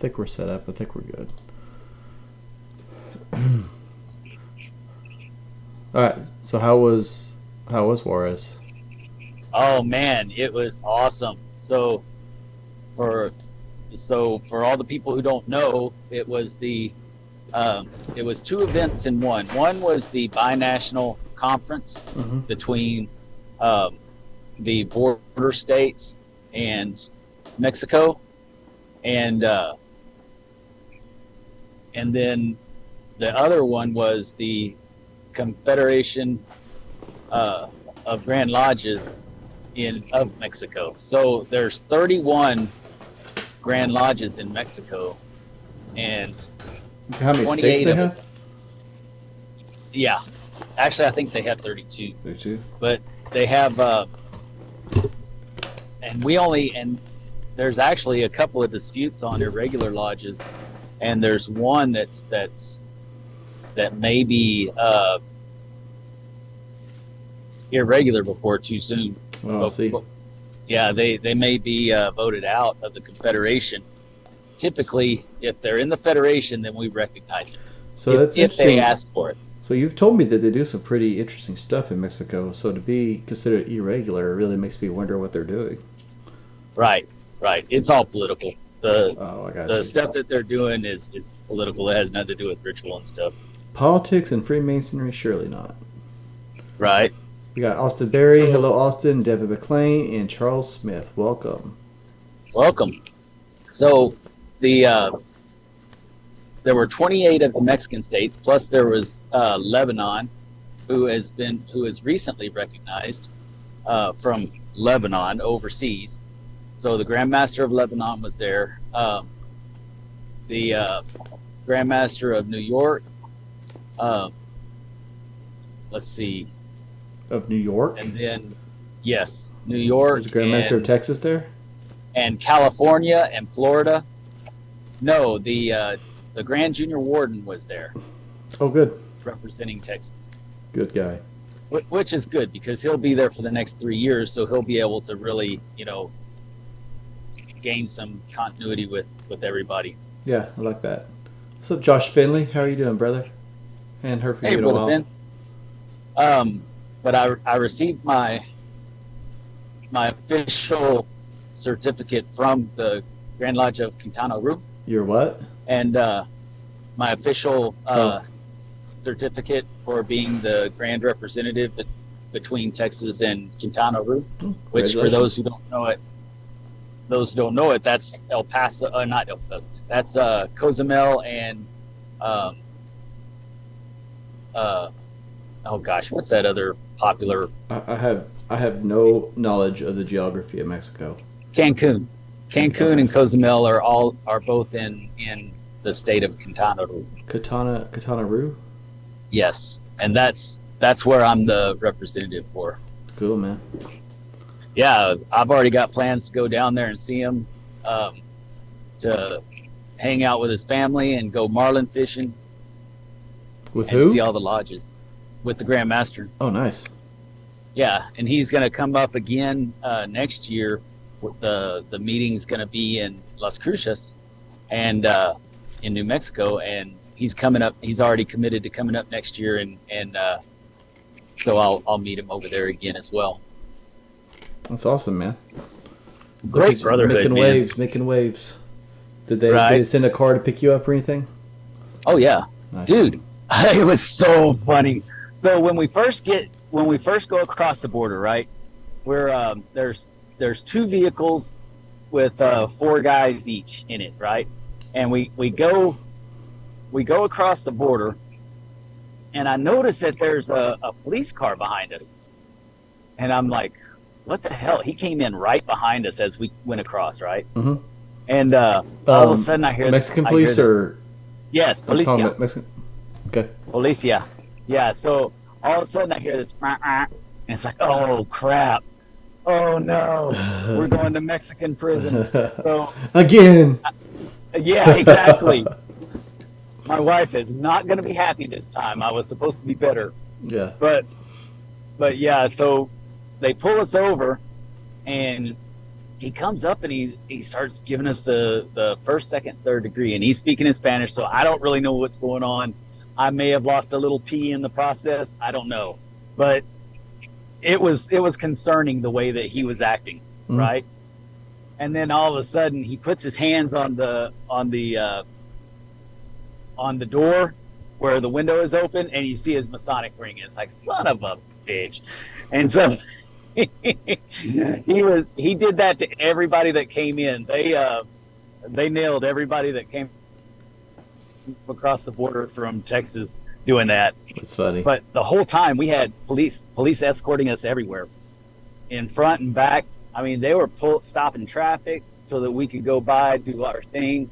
think we're set up. I think we're good. All right. So how was Juarez? Oh man, it was awesome. For for all the people who don't know, it was two events in one. One was the binational conference Mm-hmm. between um, the border states and Mexico, and then the other one was the Confederation of Grand Lodges in of Mexico. So there's 31 Grand Lodges in Mexico, and So how many states 28 they of them. have? Yeah, actually, I think they have 32, 32. but they have, and there's actually a couple of disputes on irregular lodges, and there's one that may be irregular before too soon. Oh, I see. Yeah, they may be voted out of the Confederation. Typically, if they're in the Federation, then we recognize it So that's if they interesting. asked for it. So you've told me that they do some pretty interesting stuff in Mexico. So to be considered irregular really makes me wonder what they're doing. Right, right. It's all political. The Oh, I got the you. stuff that they're doing is political. It has nothing to do with ritual and stuff. Politics and Freemasonry, surely not. Right. We got Austin Berry. So, Hello, Austin. Devin McLean and Charles Smith. Welcome. welcome. So the there were 28 of the Mexican states, plus there was Lebanon, who is recently recognized from Lebanon overseas. So the Grand Master of Lebanon was there. The Grand Master of New York. Um, let's see, Of New York. and then yes, New York There's a Grandmaster of Texas there. and California and Florida. No, the Grand Junior Warden was there Oh, good. representing Texas, Good guy. which is good because he'll be there for the next 3 years, so he'll be able to really, gain some continuity with everybody. Yeah, I like that. What's up, Josh Finley? How are you doing, brother? Hadn't heard from Hey, you in a Brother while. Finn. But I received my official certificate from the Grand Lodge of Quintana Roo, You're what? and my official Oh. certificate for being the grand representative between Texas and Quintana Roo. Which, for those who don't know it, that's El Paso, not El Paso. That's Cozumel and oh gosh, what's that other popular? I have no knowledge of the geography of Mexico. Cancun. Cancun Okay. and Cozumel are both in the state of Quintana Roo. Katana Roo? Yes, and that's where I'm the representative for. Cool, man. Yeah, I've already got plans to go down there and see him, to hang out with his family and go marlin fishing With and who? see all the lodges with the Grand Master. Oh, nice. Yeah, and he's going to come up again next year. The meeting's going to be in Las Cruces and in New Mexico, and he's coming up. He's already committed to coming up next year, and so I'll meet him over there again as well. That's awesome, man. Great brotherhood, making man. making waves. Did they Right. send a car to pick you up or anything? Oh yeah, Nice. dude, it was so funny. So when we first go across the border, right? We're there's two vehicles with 4 guys each in it, right? And we go across the border, and I notice that there's a police car behind us, and I'm like, what the hell? He came in right behind us as we went across, right? Mm-hmm. And all of a sudden I hear Mexican I police hear or yes, I'm talking policia. about Mexican. Okay. Policia. Yeah, so all of a sudden I hear this, and it's like, oh crap. Oh no, we're going to Mexican prison. So, Again. yeah, exactly. My wife is not going to be happy this time. I was supposed to be better. Yeah. But yeah, so they pull us over, and he comes up and he starts giving us the first, second, third degree, and he's speaking in Spanish, so I don't really know what's going on. I may have lost a little P in the process. I don't know, but it was concerning the way that he was acting, right? And then all of a sudden, he puts his hands on the door where the window is open, and you see his Masonic ring. It's like, son of a bitch. And so he did that to everybody that came in. They nailed everybody that came across the border from Texas doing that. That's funny. But the whole time we had police escorting us everywhere, in front and back. I mean, they were stopping traffic so that we could go by, do our thing.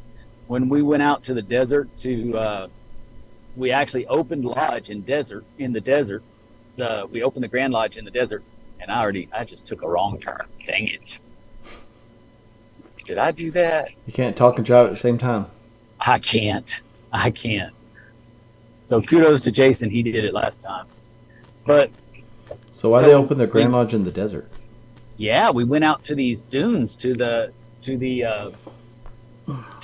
When we went out to the desert we actually opened lodge in the desert. We opened the Grand Lodge in the desert, and I just took a wrong turn. Dang it. Did I do that? You can't talk and drive at the same time. I can't. So kudos to Jason. He did it last time. But so why they open the Grand Lodge in the desert? Yeah, we went out to these dunes to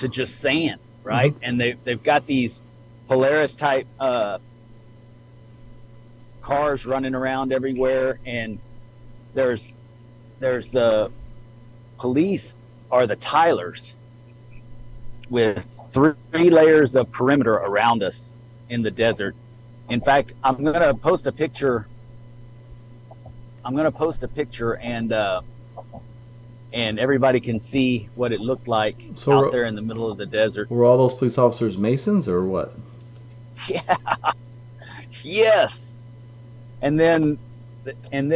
just sand, right? And they've got these Polaris type cars running around everywhere, and there's the police are the tilers with 3 layers of perimeter around us in the desert. In fact, I'm gonna post a picture and everybody can see what it looked like out there in the middle of the desert. Were all those police officers Masons or what? Yeah. Yes. And then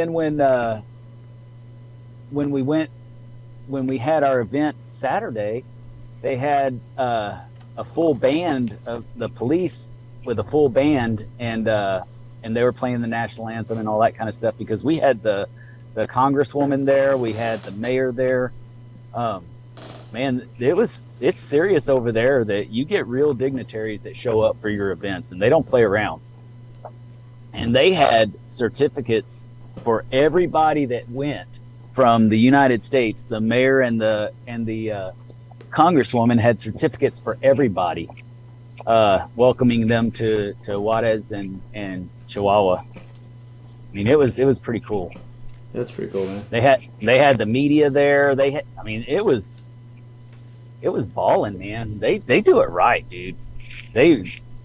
when we had our event Saturday, they had a full band of the police with a full band, and they were playing the national anthem and all that kind of stuff, because we had the congresswoman there, we had the mayor there. Man, it's serious over there, that you get real dignitaries that show up for your events, and they don't play around. And they had certificates for everybody that went from the United States. The mayor and the congresswoman had certificates for everybody, welcoming them to Juarez and Chihuahua. I mean, it was pretty cool. That's pretty cool, man. They had the media there. It was balling, man. They do it right, dude.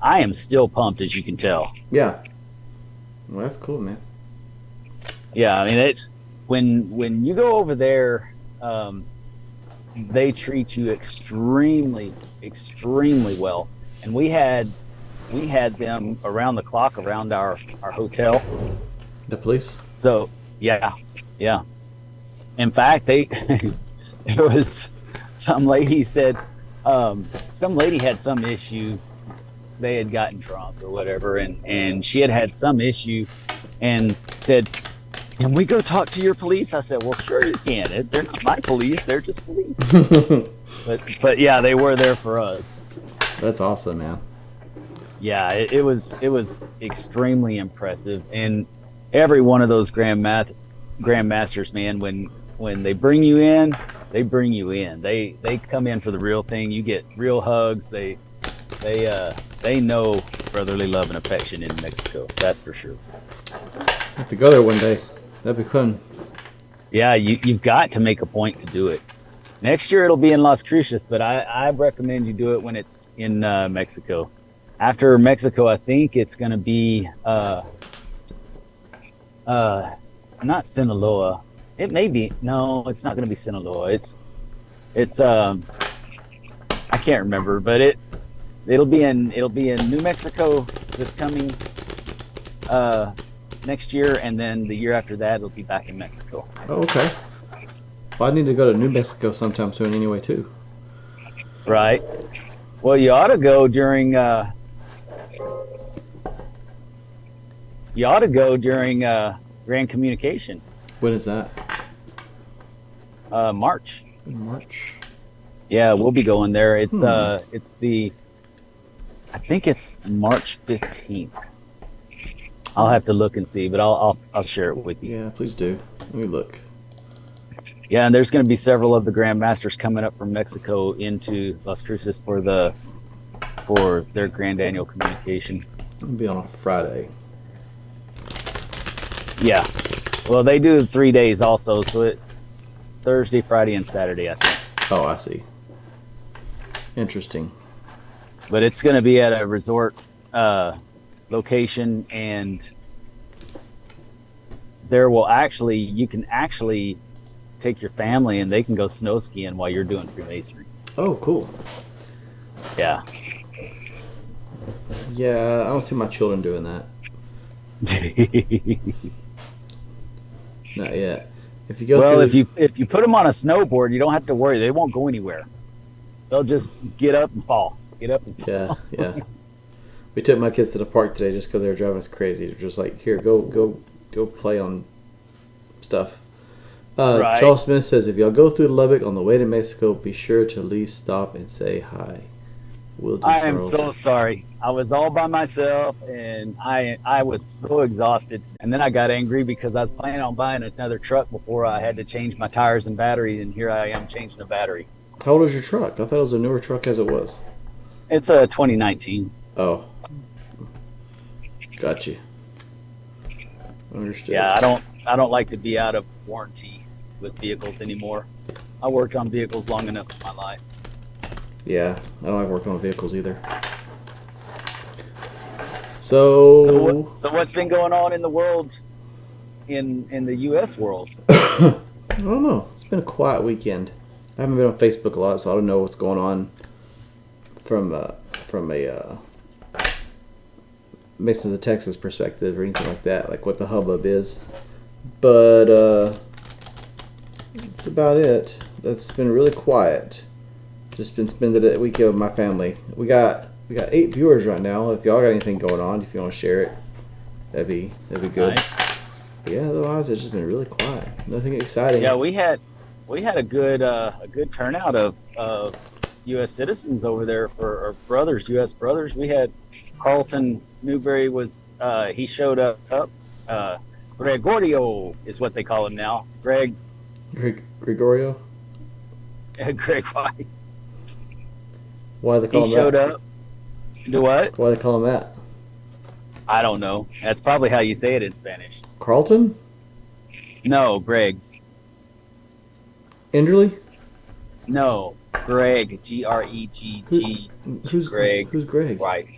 I am still pumped, as you can tell. Yeah. Well, that's cool, man. Yeah, I mean, it's when you go over there, they treat you extremely, extremely well. And we had them around the clock around our hotel. The police? So yeah. In fact, there was some lady said, some lady had some issue. They had gotten drunk or whatever, and she had some issue, and said, "Can we go talk to your police?" I said, "Well, sure you can. They're not my police. They're just police." but yeah, they were there for us. That's awesome, man. Yeah, it was extremely impressive, and every one of those grandmasters, man, when they bring you in, they bring you in. They come in for the real thing. You get real hugs. They know brotherly love and affection in Mexico. That's for sure. Have to go there one day. That'd be fun. Yeah, you've got to make a point to do it. Next year it'll be in Las Cruces, but I recommend you do it when it's in Mexico. After Mexico, I think it's going to be not Sinaloa. It may be. No, it's not going to be Sinaloa. It's I can't remember, but it'll be in New Mexico this coming next year, and then the year after that it'll be back in Mexico. Oh, okay. Well, I need to go to New Mexico sometime soon anyway, too. Right. Well, you ought to go during Grand Communication. When is that? March. In March. Yeah, we'll be going there. It's I think it's March 15th. I'll have to look and see, but I'll share it with you. Yeah, please do. Let me look. Yeah, and there's going to be several of the Grandmasters coming up from Mexico into Las Cruces for their grand annual communication. It'll be on a Friday. Yeah. Well, they do 3 days also, so it's Thursday, Friday, and Saturday, I think. Oh, I see. Interesting. But it's going to be at a resort location, and you can actually take your family and they can go snow skiing while you're doing Freemasonry. Oh, cool. Yeah. Yeah, I don't see my children doing that. Not yet. If you go Well, through, if you put them on a snowboard, you don't have to worry. They won't go anywhere. They'll just get up and fall. Get up and fall. yeah, yeah. We took my kids to the park today just because they were driving us crazy. They're just like, here, go play on stuff. Right. Charles Smith says, if y'all go through Lubbock on the way to Mexico, be sure to at least stop and say hi. Will do, I am Charles. so sorry. I was all by myself, and I was so exhausted. And then I got angry because I was planning on buying another truck before I had to change my tires and battery, and here I am changing a battery. How old is your truck? I thought it was a newer truck as it was. It's a 2019. Oh. Got you. Understood. Yeah, I don't like to be out of warranty with vehicles anymore. I worked on vehicles long enough in my life. Yeah, I don't like working on vehicles either. So what's been going on in the world, in the U.S. world? I don't know. It's been a quiet weekend. I haven't been on Facebook a lot, so I don't know what's going on from a Masons of Texas perspective or anything like that, like what the hubbub is. But that's about it. That's been really quiet. Just been spending the weekend with my family. We got 8 viewers right now. If y'all got anything going on, if you want to share it, that'd be good. Nice. But yeah, otherwise it's just been really quiet. Nothing exciting. Yeah, we had a good turnout of U.S. citizens over there for our brothers, U.S. brothers. We had Carlton Newberry he showed up. Gregorio is what they call him now. Gregorio. Greg White. Why they call him He showed that? up. Do what? Why they call him that? I don't know. That's probably how you say it in Spanish. Carlton? No, Greg. Enderley? No, Greg. G-R-E-G-G. Who's Greg? Who's Greg? Right.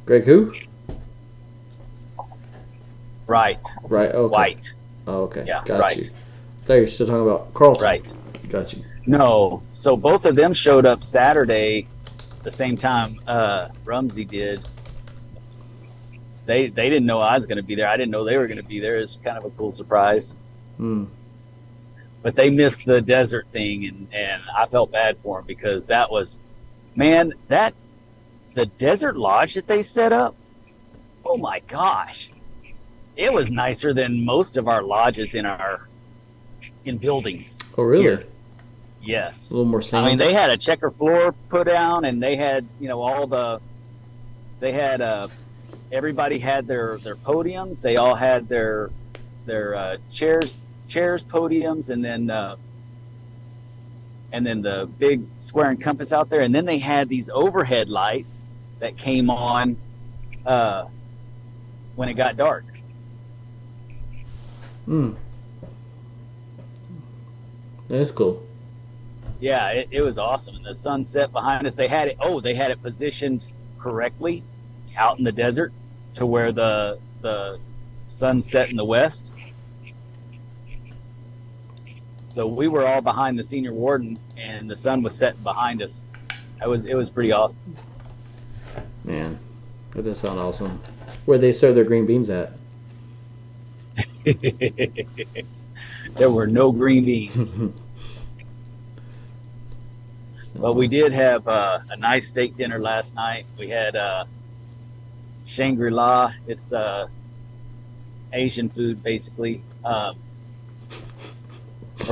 Greg who? Right. Right. Okay. White. Oh, okay. Yeah, Got right. you. I thought you were still talking about Carlton. Right. Got you. No. So both of them showed up Saturday, the same time Rumsey did. They didn't know I was going to be there. I didn't know they were going to be there. It was kind of a cool surprise. Hmm. But they missed the desert thing, and I felt bad for them because that was, man, the desert lodge that they set up, oh my gosh. It was nicer than most of our lodges in buildings. Oh, really? Here. Yes. A little more sand. I mean, they had a checker floor put down, and they had, everybody had their podiums. They all had their chairs, podiums, and then the big square and compass out there. And then they had these overhead lights that came on when it got dark. Hmm. That's cool. Yeah, it was awesome. And the sunset behind us, they had it positioned correctly out in the desert to where the sun set in the west. So we were all behind the senior warden, and the sun was setting behind us. It was pretty awesome. Man, that does sound awesome. Where they serve their green beans at? There were no green beans. But we did have a nice steak dinner last night. We had Shangri-La. It's Asian food, basically, for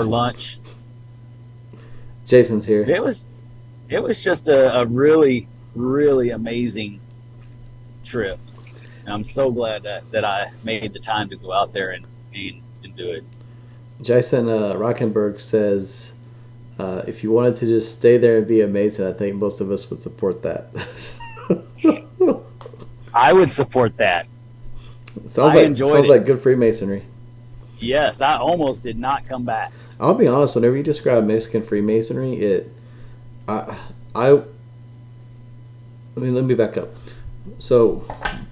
lunch. Jason's here. It was just a really, really amazing trip. And I'm so glad that I made the time to go out there and do it. Jason Rockenberg says, if you wanted to just stay there and be a Mason, I think most of us would support that. I would support that. Sounds I like enjoyed sounds it. like good Freemasonry. Yes, I almost did not come back. I'll be honest. Whenever you describe Mexican Freemasonry, I let me back up. So,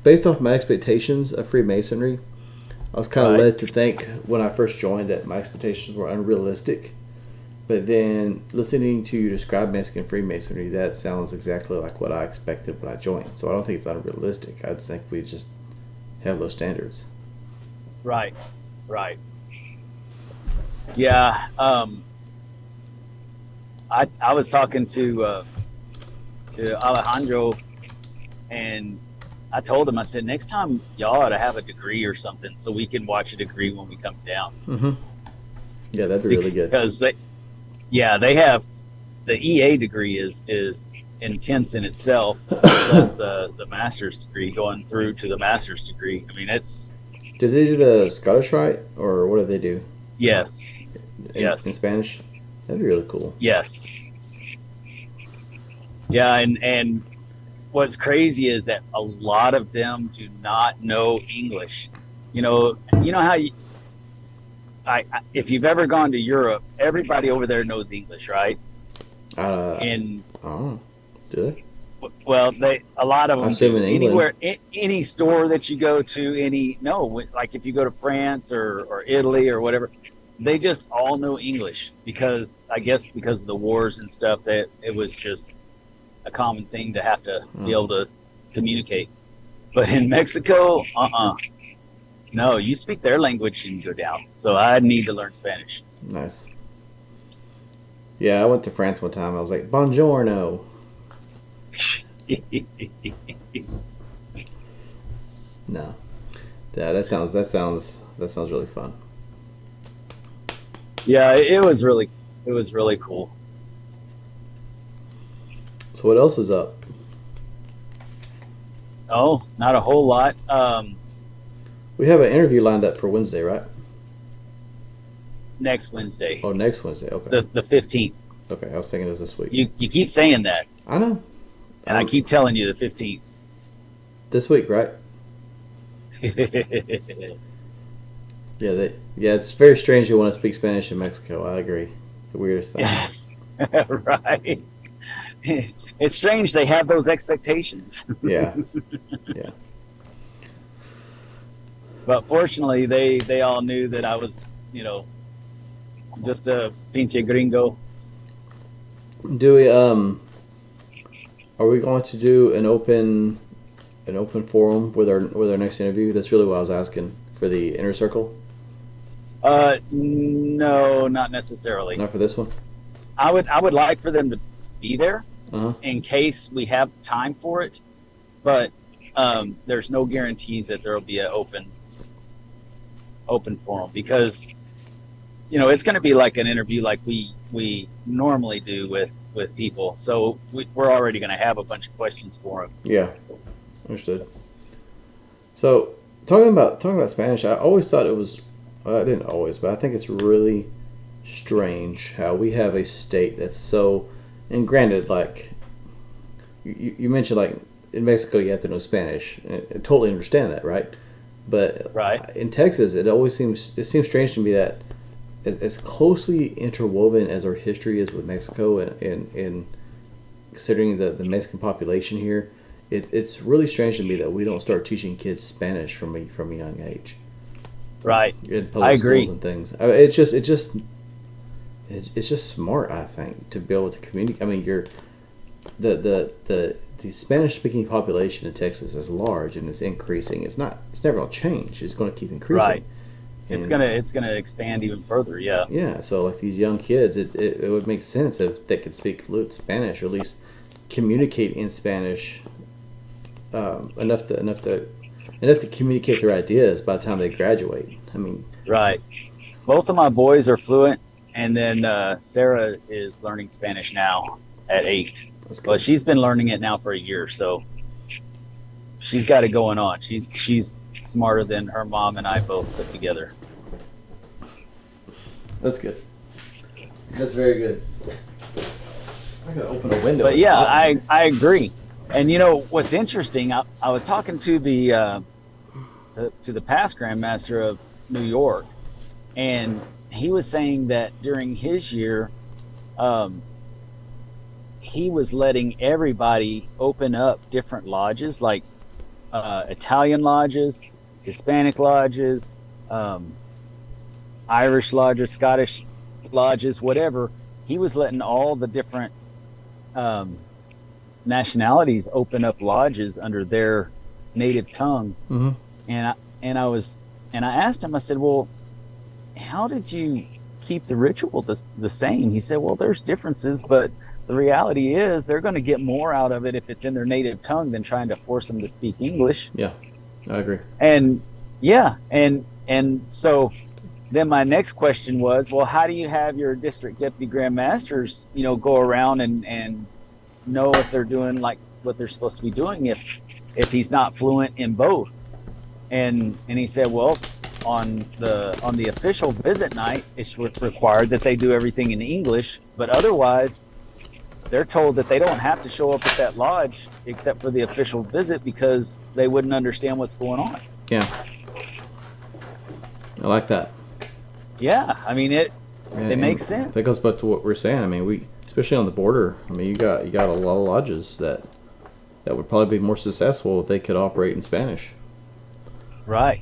based off my expectations of Freemasonry, I was kind of Right. led to think when I first joined that my expectations were unrealistic. But then listening to you describe Mexican Freemasonry, that sounds exactly like what I expected when I joined. So I don't think it's unrealistic. I just think we just have low standards. Right. Right. Yeah. I was talking to Alejandro, and I told him, I said, next time y'all ought to have a degree or something so we can watch a degree when we come down. Mm-hmm. Yeah, that'd be really good. Because they have the EA degree is intense in itself, much less the master's degree going through to the master's degree. I mean, it's Do they do the Scottish Rite, or what do they do yes, in yes, Spanish? That'd be really cool. yes, yeah, and what's crazy is that a lot of them do not know English. You know how if you've ever gone to Europe, everybody over there knows English, right? And Oh, do they? well, a lot of I them assume do. in England. Anywhere, any store that you go to, like if you go to France or Italy or whatever, they just all know English because I guess because of the wars and stuff, that it was just a common thing to have to be able to communicate. But in Mexico, no, you speak their language and you go down. So I need to learn Spanish. Nice. Yeah, I went to France one time. I was like, "Buongiorno." No, yeah, that sounds really fun. Yeah, it was really cool. So what else is up? Oh, not a whole lot. We have an interview lined up for Wednesday, right? Next Wednesday, Oh, next Wednesday. Okay. the 15th. Okay, I was thinking it was this week. You keep saying that, I know. and I keep telling you the 15th. This week, right? Yeah, it's very strange you want to speak Spanish in Mexico. I agree. It's the weirdest thing. Right. It's strange they have those expectations. Yeah. Yeah. But fortunately, they all knew that I was, just a pinche gringo. Do we are we going to do an open forum with our next interview? That's really what I was asking for the inner circle. No, not necessarily. Not for this one. I would like for them to be there Uh-huh. in case we have time for it, but there's no guarantees that there will be an open forum because it's going to be like an interview like we normally do with people. So we're already going to have a bunch of questions for them. Yeah. Understood. So talking about Spanish, I always thought it was. Well, I didn't always, but I think it's really strange how we have a state that's so. And granted, like you mentioned, like in Mexico, you have to know Spanish. And I totally understand that, right? But Right. in Texas, it seems strange to me that as closely interwoven as our history is with Mexico and considering the Mexican population here, it's really strange to me that we don't start teaching kids Spanish from a young age. Right. In public I agree. schools and things. I mean, it's just smart, I think, to be able to communicate. I mean, the Spanish speaking population in Texas is large and it's increasing. It's never going to change. It's going to keep increasing. Right. It's gonna expand even further. Yeah. Yeah. So like these young kids, it would make sense if they could speak fluent Spanish or at least communicate in Spanish enough to communicate their ideas by the time they graduate. I mean, Right. Both of my boys are fluent, and then Sarah is learning Spanish now at 8. that's But good. she's been learning it now for a year, so she's got it going on. She's smarter than her mom and I both put together. That's good. That's very good. I gotta open a window. But It's yeah, hot. I agree. And you know what's interesting? I was talking to the past Grandmaster of New York, and he was saying that during his year, um, he was letting everybody open up different lodges, like Italian lodges, Hispanic lodges, um, Irish lodges, Scottish lodges, whatever. He was letting all the different um, nationalities open up lodges under their native tongue. Mm-hmm. And I asked him. I said, "Well, how did you keep the ritual the same?" He said, "Well, there's differences, but the reality is they're going to get more out of it if it's in their native tongue than trying to force them to speak English." Yeah, I agree. And yeah, and so then my next question was, well, how do you have your district deputy grand masters, go around and know if they're doing like what they're supposed to be doing if he's not fluent in both? And he said, well, on the official visit night, it's required that they do everything in English, but otherwise they're told that they don't have to show up at that lodge except for the official visit because they wouldn't understand what's going on. Yeah, I like that. Yeah, I mean it makes And sense. that goes back to what we're saying. I mean, we especially on the border. I mean, you got a lot of lodges that would probably be more successful if they could operate in Spanish. Right.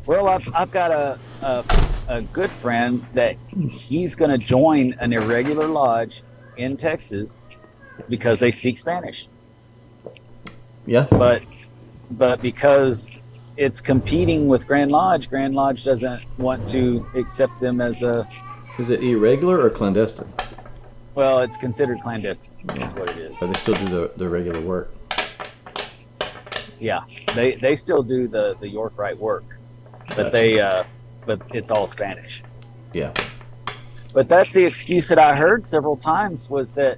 Well, I've got a good friend that he's going to join an irregular lodge in Texas because they speak Spanish. Yeah, But because it's competing with Grand Lodge doesn't want to accept them as is it irregular or clandestine? well, it's considered clandestine. That's what it is. But they still do the regular work. Yeah, they still do the York Rite work, but Gotcha. but it's all Spanish. Yeah, But that's the excuse that I heard several times was that,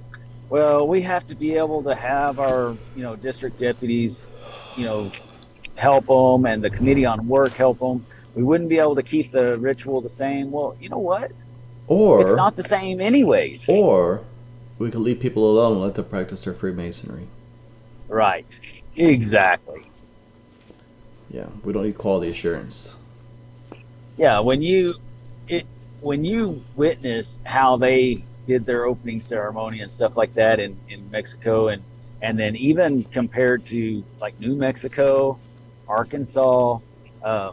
well, we have to be able to have our, district deputies, help them and the committee on work help them. We wouldn't be able to keep the ritual the same. Well, you know what? It's or not the same anyways. or we could leave people alone and let them practice their Freemasonry. Right. Exactly. Yeah, we don't need quality assurance. Yeah, when you witness how they did their opening ceremony and stuff like that in Mexico and then even compared to like New Mexico, Arkansas, uh,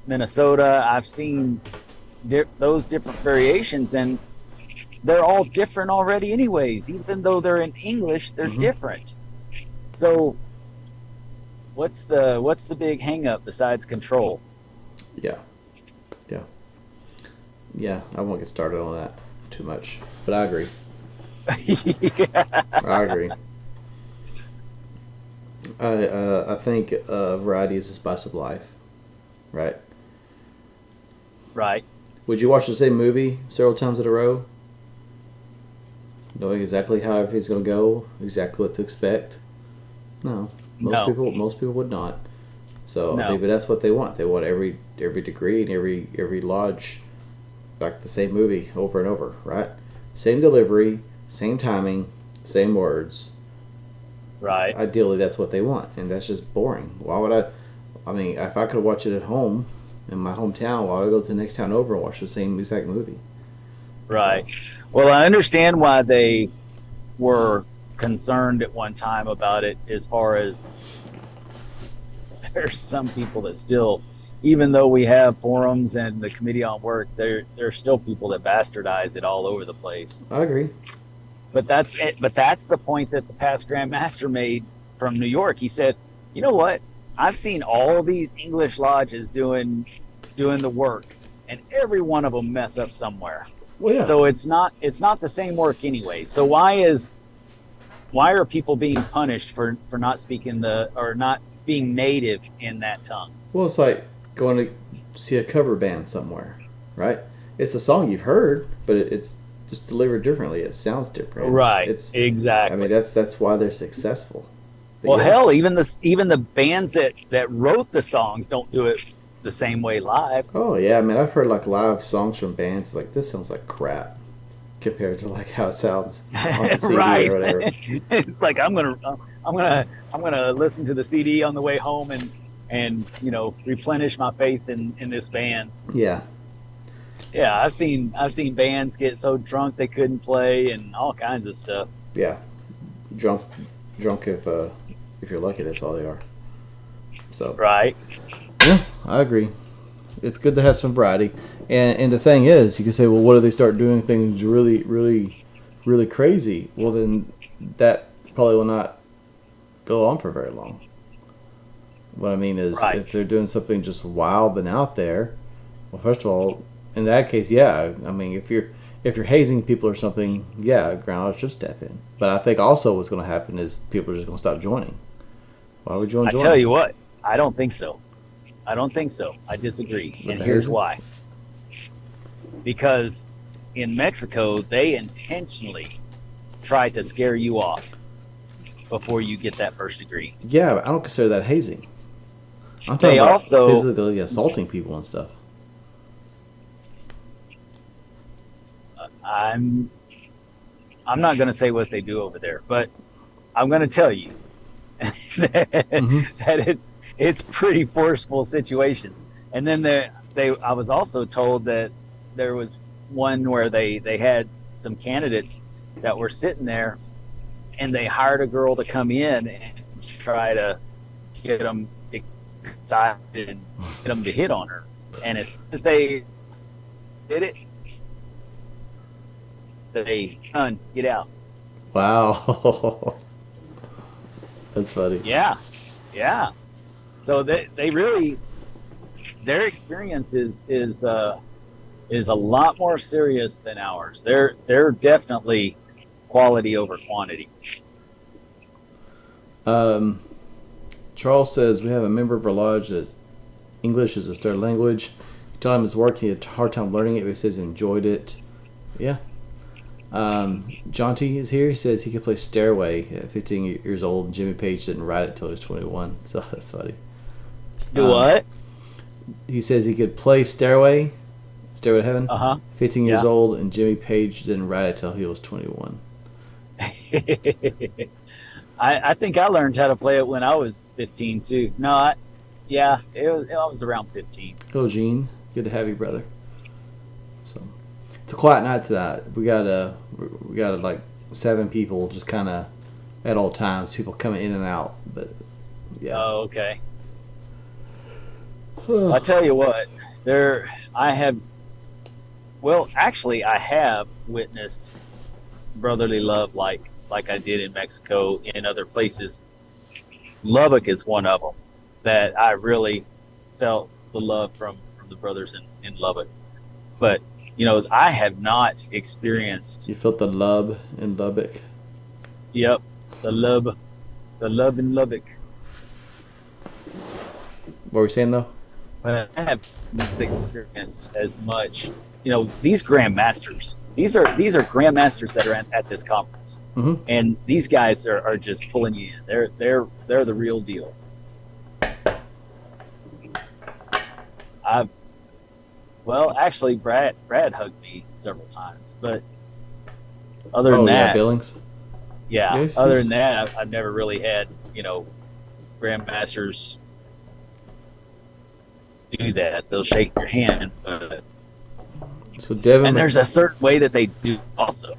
Minnesota, I've seen those different variations and they're all different already anyways. Even though they're in English, they're different. So what's the big hang up besides control? Yeah, yeah. I won't get started on that too much, but I agree. I agree. I think variety is the spice of life, right? Right. Would you watch the same movie several times in a row, knowing exactly how everything's going to go, exactly what to expect? No, No. most people would not. So No. maybe that's what they want. They want every degree and every lodge like the same movie over and over, right? Same delivery, same timing, same words. Right. Ideally, that's what they want, and that's just boring. Why would I? I mean, if I could watch it at home in my hometown, why would I go to the next town over and watch the same exact movie? Right. Well, I understand why they were concerned at one time about it, as far as there's some people that still, even though we have forums and the committee on work, there's still people that bastardize it all over the place. I agree. But that's it. But that's the point that the past Grand Master made from New York. He said, you know what? I've seen all these English lodges doing the work, and every one of them mess up somewhere. Well, yeah. So it's not the same work anyway. So why are people being punished for not speaking or not being native in that tongue? Well, it's like going to see a cover band somewhere, right? It's a song you've heard, but it's just delivered differently. It sounds different. Right. It's exactly. I mean, that's why they're successful. But Well, yeah. hell, even the bands that wrote the songs don't do it the same way live. Oh yeah, I mean I've heard like live songs from bands. It's like this sounds like crap compared to like how it sounds on the CD Right. or whatever. It's like I'm gonna listen to the CD on the way home and replenish my faith in this band. Yeah, Yeah, I've seen bands get so drunk they couldn't play and all kinds of stuff. yeah. Drunk, drunk if you're lucky, that's all they are. So Right. yeah, I agree. It's good to have some variety. And the thing is, you can say, well, what if they start doing things really, really, really crazy? Well, then that probably will not go on for very long. What I mean is, Right. if they're doing something just wild and out there, well, first of all, in that case, yeah. I mean, if you're hazing people or something, yeah, groundhog should step in. But I think also what's going to happen is people are just going to stop joining. Why would you join? I tell you what, I don't think so. I don't think so. I disagree. And here's why. Because in Mexico, they intentionally try to scare you off before you get that first degree. Yeah, but I don't consider that hazing. I'm They talking about also- physically assaulting people and stuff. I'm not going to say what they do over there, but I'm going to tell you that it's pretty forceful situations. And then I was also told that there was one where they had some candidates that were sitting there, and they hired a girl to come in and try to get them excited and get them to hit on her. And as soon as they did it, they get out. Wow. That's funny. Yeah. So they really, their experience is a lot more serious than ours. They're definitely quality over quantity. Charles says we have a member of our lodge that English is his third language. He told him his work, he had a hard time learning it, but he says he enjoyed it. Yeah. John T is here. He says he could play Stairway at 15 years old. Jimmy Page didn't write it till he was 21. So that's funny. Do what? He says he could play Stairway to Heaven. 15 years Yeah. old, and Jimmy Page didn't write it till he was 21. I think I learned how to play it when I was 15 too. No, I was around 15. Hello, Gene. Good to have you, brother. So it's a quiet night tonight. We got like 7 people, just kind of at all times. People coming in and out, but yeah. Oh, okay. I tell you what, I have witnessed brotherly love like I did in Mexico, in other places. Lubbock is one of them that I really felt the love from the brothers in Lubbock. But I have not experienced. You felt the love in Lubbock. Yep, the love in Lubbock. What were we saying though? But I have not experienced as much. These grandmasters. These are grandmasters that are at this conference, and these guys are just pulling you in. They're the real deal. Actually, Brad hugged me several times, but other than that, Billings. yeah. Yes, Other yes. than that, I've never really had grandmasters do that. They'll shake your hand, but. So Devin And there's a certain way that they do also.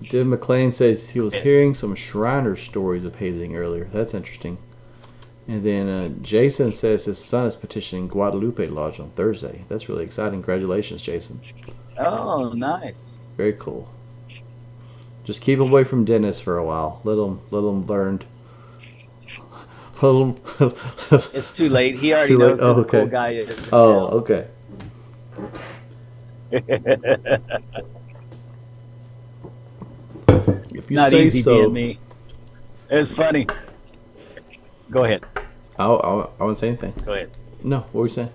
Devin McLean says he was hearing some Shriner stories of hazing earlier. That's interesting. And then Jason says his son is petitioning Guadalupe Lodge on Thursday. That's really exciting. Congratulations, Jason. Oh, nice. Very cool. Just keep him away from Dennis for a while. Let him learn. It's too late. He already Too late. knows who Oh, the okay. cool guy is. Oh, okay. It's not easy being me. It's funny. Go ahead. I won't say anything. Go ahead. No, what were you saying?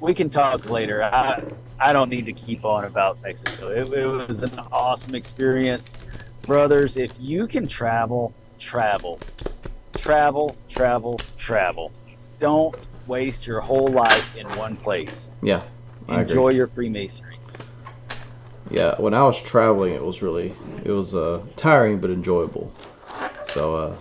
We can talk later. I don't need to keep on about Mexico. It was an awesome experience. Brothers, if you can travel. Don't waste your whole life in one place. Yeah, I Enjoy agree. your Freemasonry. Yeah, when I was traveling, it was tiring but enjoyable. So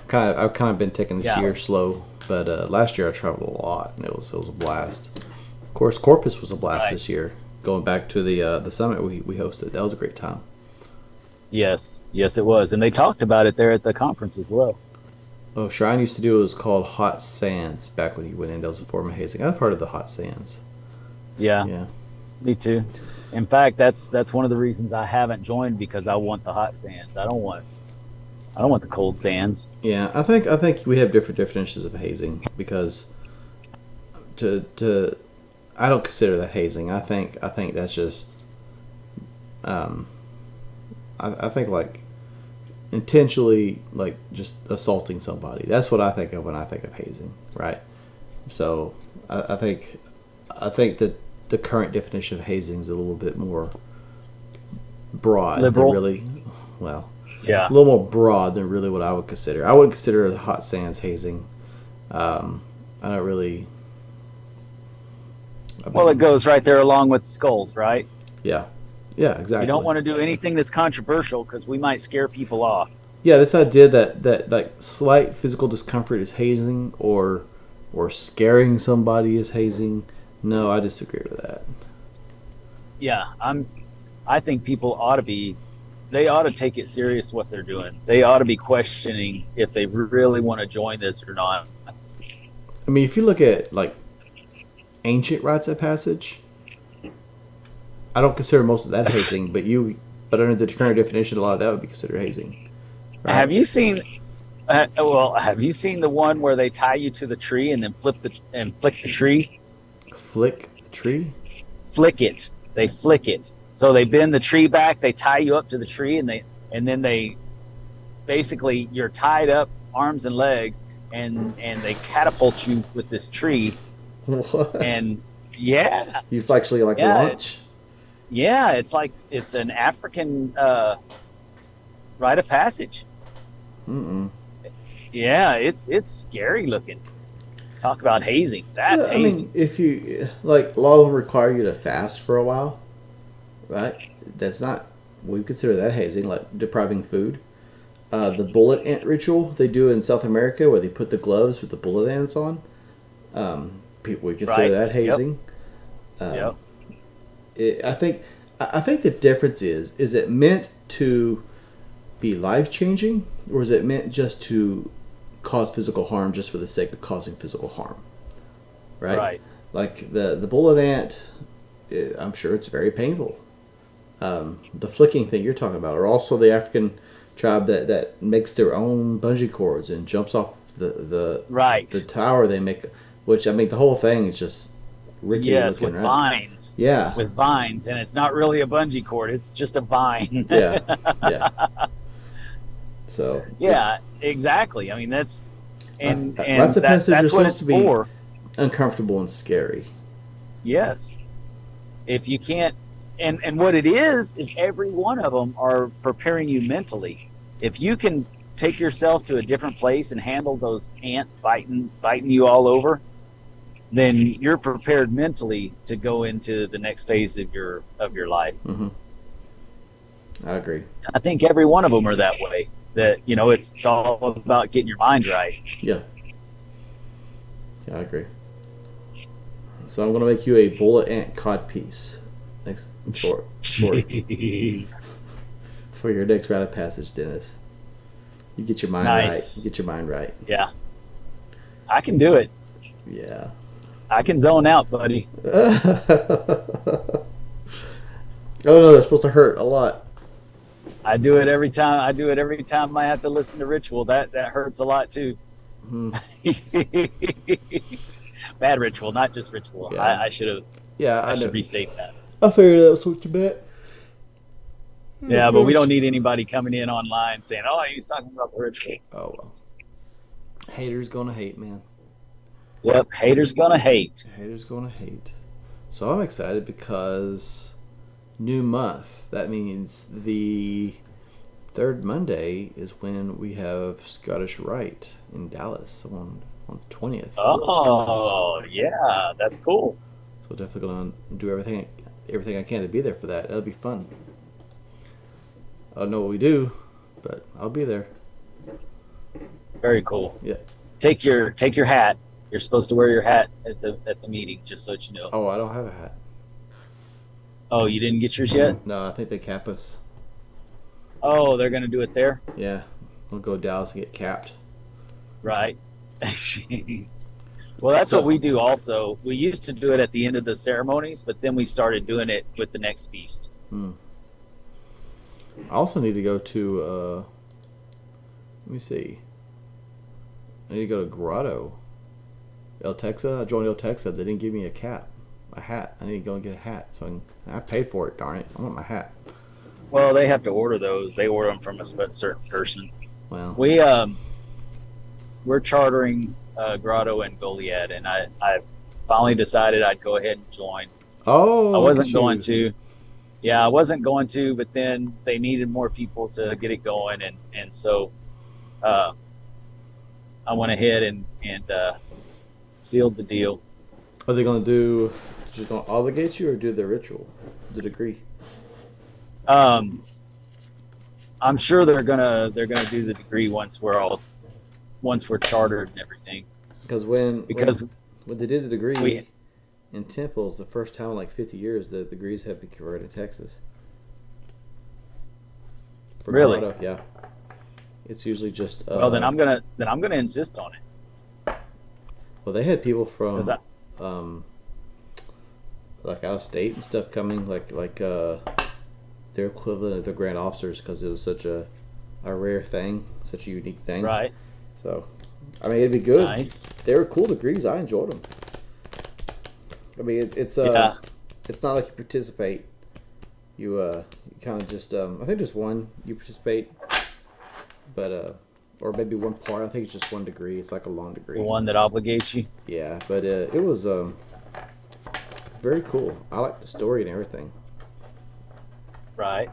I've kind of been taking this Yeah. year slow, but last year I traveled a lot and it was a blast. Of course, Corpus was a blast Right. this year. Going back to the summit we hosted, that was a great time. Yes. Yes, it was, and they talked about it there at the conference as well. Oh, Shrine used to do it was called Hot Sands back when he went in. That was a form of hazing. I've heard of the Hot Sands. Yeah, Yeah, me too. In fact, that's one of the reasons I haven't joined because I want the hot sands. I don't want the cold sands. yeah. I think we have different definitions of hazing because to I don't consider that hazing. I think that's just um, I think like intentionally like just assaulting somebody. That's what I think of when I think of hazing, right? So I think that the current definition of hazing is a little bit more broad than Liberal. really, well, Yeah. a little more broad than really what I would consider. I wouldn't consider the hot sands hazing. I don't really. I Well, it mean, goes right there along with skulls, right? yeah, yeah, You don't exactly. want to do anything that's controversial because we might scare people off. Yeah, this idea that like slight physical discomfort is hazing or scaring somebody is hazing. No, I disagree with that. Yeah, I think people ought to be they ought to take it serious what they're doing. They ought to be questioning if they really want to join this or not. I mean, if you look at like ancient rites of passage, I don't consider most of that hazing, but under the current definition, a lot of that would be considered hazing, right? Have you seen have you seen the one where they tie you to the tree and then flick the tree? Flick the tree. Flick it. They flick it. So they bend the tree back, they tie you up to the tree and then they basically you're tied up arms and legs and they catapult you with this tree What? and yeah, You actually like yeah, launch? yeah, it's like it's an African rite of passage. Mm-mm. Yeah, it's scary looking. Talk about hazing. That's Yeah, I mean, hazing. if you like, law will require you to fast for a while, right? That's not we consider that hazing, like depriving food. The bullet ant ritual they do in South America, where they put the gloves with the bullet ants on. People we consider Right. that Yep. hazing. Yep. Um, I think the difference is it meant to be life changing, or is it meant just to cause physical harm just for the sake of causing physical harm? Right? Right. Like the bullet ant, I'm sure it's very painful. The flicking thing you're talking about, or also the African tribe that makes their own bungee cords and jumps off the Right. tower they make, which I mean the whole thing is just rickety Yes, looking, with right? vines. Yeah, With vines, and it's not really a bungee cord; it's just a vine. yeah, yeah. So it's Yeah, exactly. I mean, that's rites and of passage are that's what supposed it's to be for. uncomfortable and scary. Yes. If you can't, and what it is every one of them are preparing you mentally. If you can take yourself to a different place and handle those ants biting you all over, then you're prepared mentally to go into the next phase of your life. Hmm. I agree. I think every one of them are that way. That it's all about getting your mind right. Yeah, yeah, I agree. So I'm gonna make you a bullet ant cod piece next for for your next rite of passage, Dennis. You get your mind right. You Nice. get your mind right. Yeah, I can do it. Yeah. I can zone out, buddy. I don't know. They're supposed to hurt a lot. I do it every time. I do it every time I have to listen to ritual. That hurts a lot too. Hmm. Bad ritual, not just ritual. Yeah. I should have. Yeah, I I know. should restate that. I figured that was what you meant. Oh Yeah, but we gosh. don't need anybody coming in online saying, "Oh, he's talking about the ritual." Oh well. Haters gonna hate, man. Yep, haters gonna hate. Haters gonna hate. So I'm excited because new month. That means the third Monday is when we have Scottish Rite in Dallas. on the 20th. Oh, yeah, that's cool. So definitely gonna do everything I can to be there for that. That'll be fun. I don't know what we do, but I'll be there. Very cool. Yeah. Take your hat. You're supposed to wear your hat at the meeting, just so that you know. Oh, I don't have a hat. Oh, you didn't get yours yet? No, I think they cap us. Oh, they're gonna do it there, Yeah, we'll go to Dallas and get capped. right? Well, that's So- what we do. Also, we used to do it at the end of the ceremonies, but then we started doing it with the next feast. I also need to go to. Let me see. I need to go to Grotto. El Texa. I joined El Texa. They didn't give me a hat. I need to go and get a hat. So I paid for it. Darn it! I want my hat. Well, they have to order those. They order them from a certain person. Well, We're chartering Grotto and Goliad, and I finally decided I'd go ahead and join. oh, I wasn't look at going you. to. Yeah, I wasn't going to, but then they needed more people to get it going, and so I went ahead and sealed the deal. Are they going to do? Just going to obligate you or do the ritual, the degree? I'm sure they're gonna do the degree once we're chartered and everything. Because Because when they did the degree we- in temples, the first time in like 50 years, the degrees have been converted in Texas. For Really? Colorado, yeah. It's usually just. well, then I'm gonna insist on it. Well, they had people from 'Cause like out of state and stuff coming, like their equivalent of the grand officers, because it was such a rare thing, such a unique thing. Right. So, I mean, it'd be good. Nice. They were cool degrees. I enjoyed them. I mean, it's Yeah. it's not like you participate. You kind of just I think there's one you participate, but or maybe one part. I think it's just one degree. It's like a long degree. The one that obligates you. Yeah, but it was very cool. I like the story and everything. Right.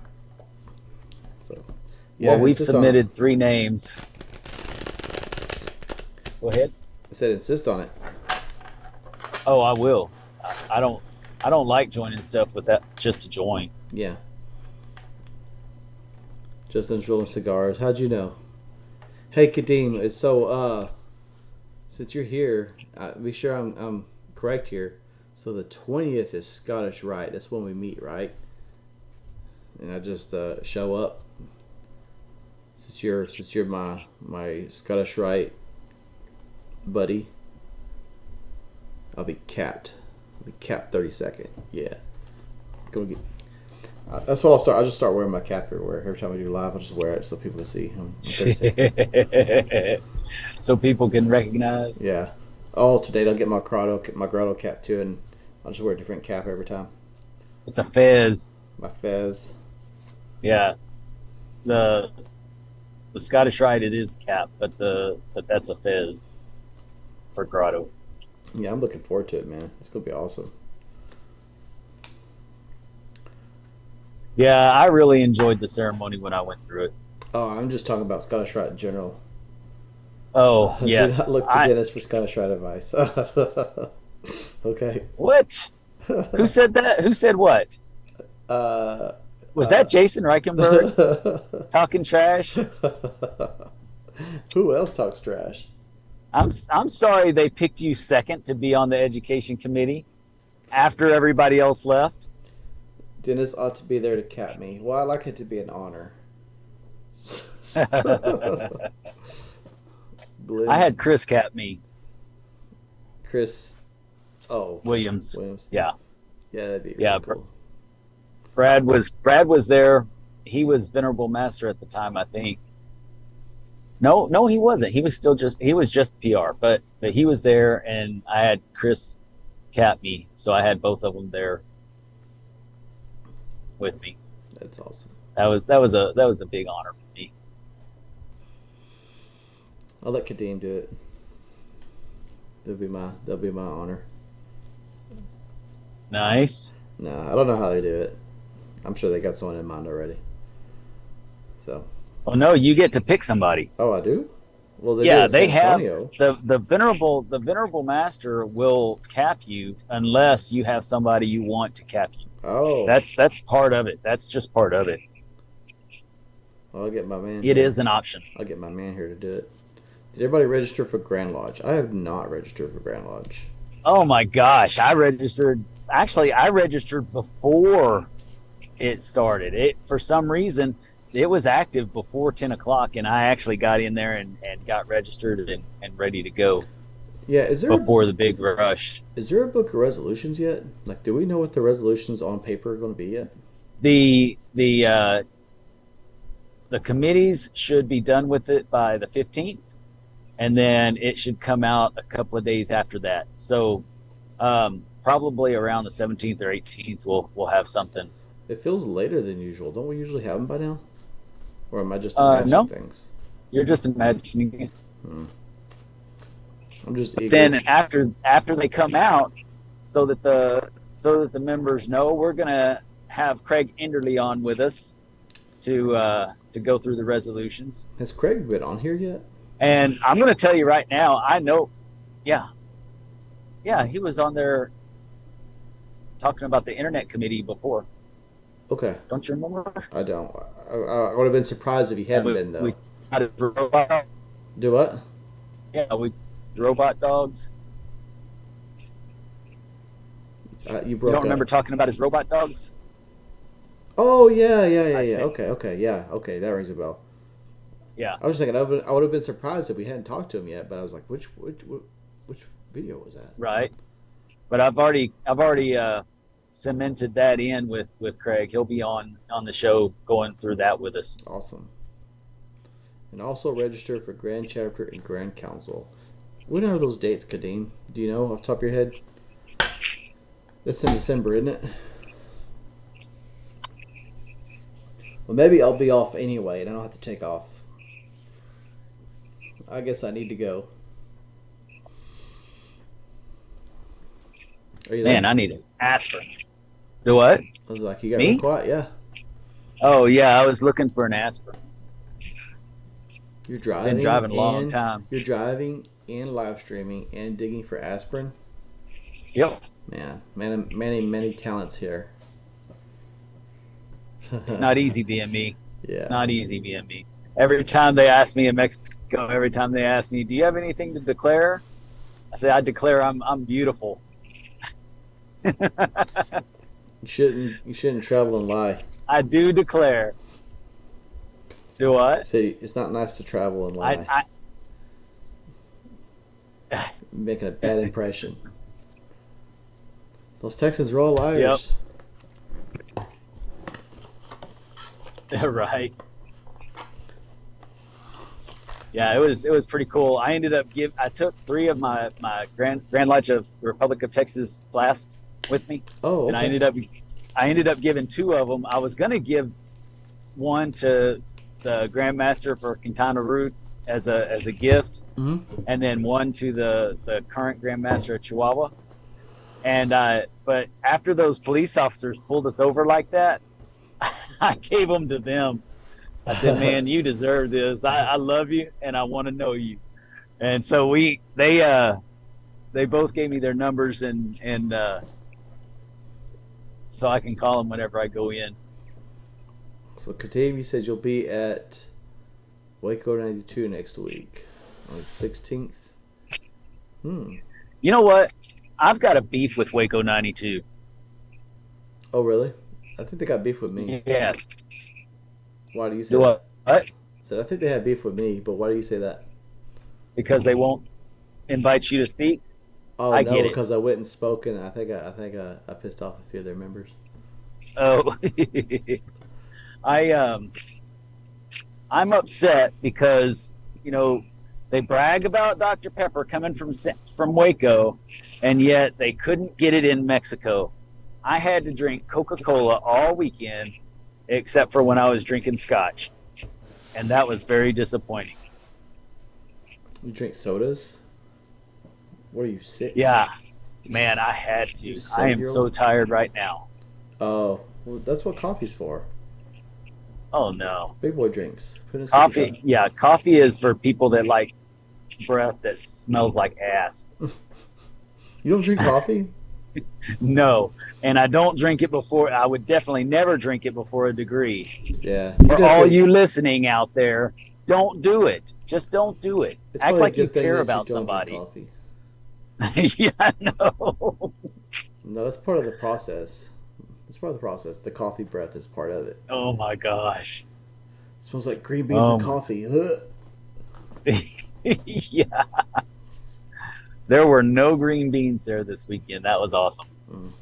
So, Well, we've insist on it. submitted 3 names. Go ahead. I said insist on it. Oh, I will. I don't like joining stuff with that just to join. Yeah. Justin's rolling cigars. How'd you know? Hey, Kadeem. It's so since you're here, be sure I'm correct here. So the 20th is Scottish Rite. That's when we meet, right? And I just show up. Since you're my Scottish Rite buddy, I'll be capped. I'll be capped 32nd. Yeah. Go get. That's what I'll start. I'll just start wearing my cap everywhere. Every time I do live, I'll just wear it so people can see. So people can recognize. Yeah. Oh, today I'll get my grotto cap too, and I'll just wear a different cap every time. It's a fez. My fez. Yeah. The Scottish Rite, it is a cap, but that's a fez for Grotto. Yeah, I'm looking forward to it, man. It's gonna be awesome. Yeah, I really enjoyed the ceremony when I went through it. Oh, I'm just talking about Scottish Rite in general. Oh, Do yes. not look to Dennis for Scottish Rite advice. Okay. What? Who said that? Who said what? Was that Jason Reichenberg talking trash? Who else talks trash? I'm sorry they picked you second to be on the education committee after everybody else left. Dennis ought to be there to cap me. Well, I like it to be an honor. Glenn, I had Chris cap me. Chris. Oh, Williams. Williams. Yeah. Yeah, that'd be really Yeah, cool. Brad was there. He was Venerable Master at the time, I think. No, he wasn't. He was just PR, but he was there, and I had Chris cap me, so I had both of them there with me. That's awesome. That was a big honor for me. I'll let Kadeem do it. That'll be my honor. Nice. No, I don't know how they do it. I'm sure they got someone in mind already. So. Oh no, you get to pick somebody. Oh, I do? Well, they do Yeah, in San they have Antonio. the venerable master will cap you unless you have somebody you want to cap you. Oh, That's part of it. That's just part of it. well, I'll get my man It here. is an option. I'll get my man here to do it. Did everybody register for Grand Lodge? I have not registered for Grand Lodge. Oh my gosh, I registered. Actually, I registered before it started. It for some reason it was active before 10 o'clock, and I actually got in there and got registered and ready to go Yeah, before the big rush. is there a book of resolutions yet? Like, do we know what the resolutions on paper are going to be yet? The the uh, the committees should be done with it by the 15th, and then it should come out a couple of days after that. So probably around the 17th or 18th, we'll have something. It feels later than usual. Don't we usually have them by now? Or am I just imagining No, things? you're just imagining it. Hmm. I'm just But eager. then after they come out, so that the members know, we're gonna have Craig Enderly on with us to go through the resolutions. Has Craig been on here yet? And I'm gonna tell you right now, I know, yeah, yeah, he was on there talking about the internet committee before. Okay. Don't you remember? I don't. I would have been surprised if he hadn't been, though. We had a robot. Do what? Yeah, we robot dogs. You You broke don't up. remember talking about his robot dogs? Oh, yeah. See. Okay, yeah. Okay, that rings a bell. Yeah. I was thinking I would have been surprised if we hadn't talked to him yet, but I was like, which video was that? Right. But I've already cemented that in with Craig. He'll be on the show going through that with us. Awesome. And also register for Grand Chapter and Grand Council. When are those dates, Kadeem? Do you know off the top of your head? That's in December, isn't it? Well, maybe I'll be off anyway, and I don't have to take off. I guess I need to go. Are you there? Man, I need an aspirin. Do what? I was like, you got Me? real quiet, yeah. Oh yeah, I was looking for an aspirin. You're driving. Been driving a long time. You're driving and live streaming and digging for aspirin. Yep. Man, many talents here. It's not easy being me. Yeah. It's not easy being me. Every time they ask me in Mexico, every time they ask me, "Do you have anything to declare?" I say, "I declare I'm beautiful." You shouldn't travel and lie. I do declare. Do what? Say it's not nice to travel and lie. I Making a bad impression. Those Texans are all liars. right. Yeah, it was pretty cool. I ended up I took 3 of my Grand Lodge of the Republic of Texas flasks with me, Oh, okay. and I ended up giving 2 of them. I was gonna give one to the Grand Master for Quintana Roo as a gift, and then one to the current Grand Master of Chihuahua. And but after those police officers pulled us over like that, I gave them to them. I said, "Man, you deserve this. I love you, and I want to know you." And so they both gave me their numbers, and so I can call them whenever I go in. So Kateem, you said you'll be at Waco 92 next week on the 16th. You know what? I've got a beef with Waco 92. Oh, really? I think they got beef with me. Yes. Why do you say Do that? what? I said, I think they have beef with me, but why do you say that? Because they won't invite you to speak. Oh, I no, get it. because I went and spoke, and I think I pissed off a few of their members. Oh, I'm upset because they brag about Dr. Pepper coming from Waco, and yet they couldn't get it in Mexico. I had to drink Coca-Cola all weekend, except for when I was drinking scotch, and that was very disappointing. You drink sodas? What are you, 6? Yeah, man, I had to. I am so tired right now. Oh, well, that's what coffee's for. Oh no. Big boy drinks. Put in Coffee, yeah, coffee is for people that like breath that smells like ass. You don't drink coffee? No, and I don't drink it before. I would definitely never drink it before a degree. Yeah. For all you listening out there, don't do it. Just don't do it. It's Act probably a like you good thing care that about you don't drink somebody. coffee. Yeah, I know. No, that's part of the process. It's part of the process. The coffee breath is part of it. Oh my gosh. It smells like green beans and coffee. Ugh. Yeah. There were no green beans there this weekend. That was awesome. Mm.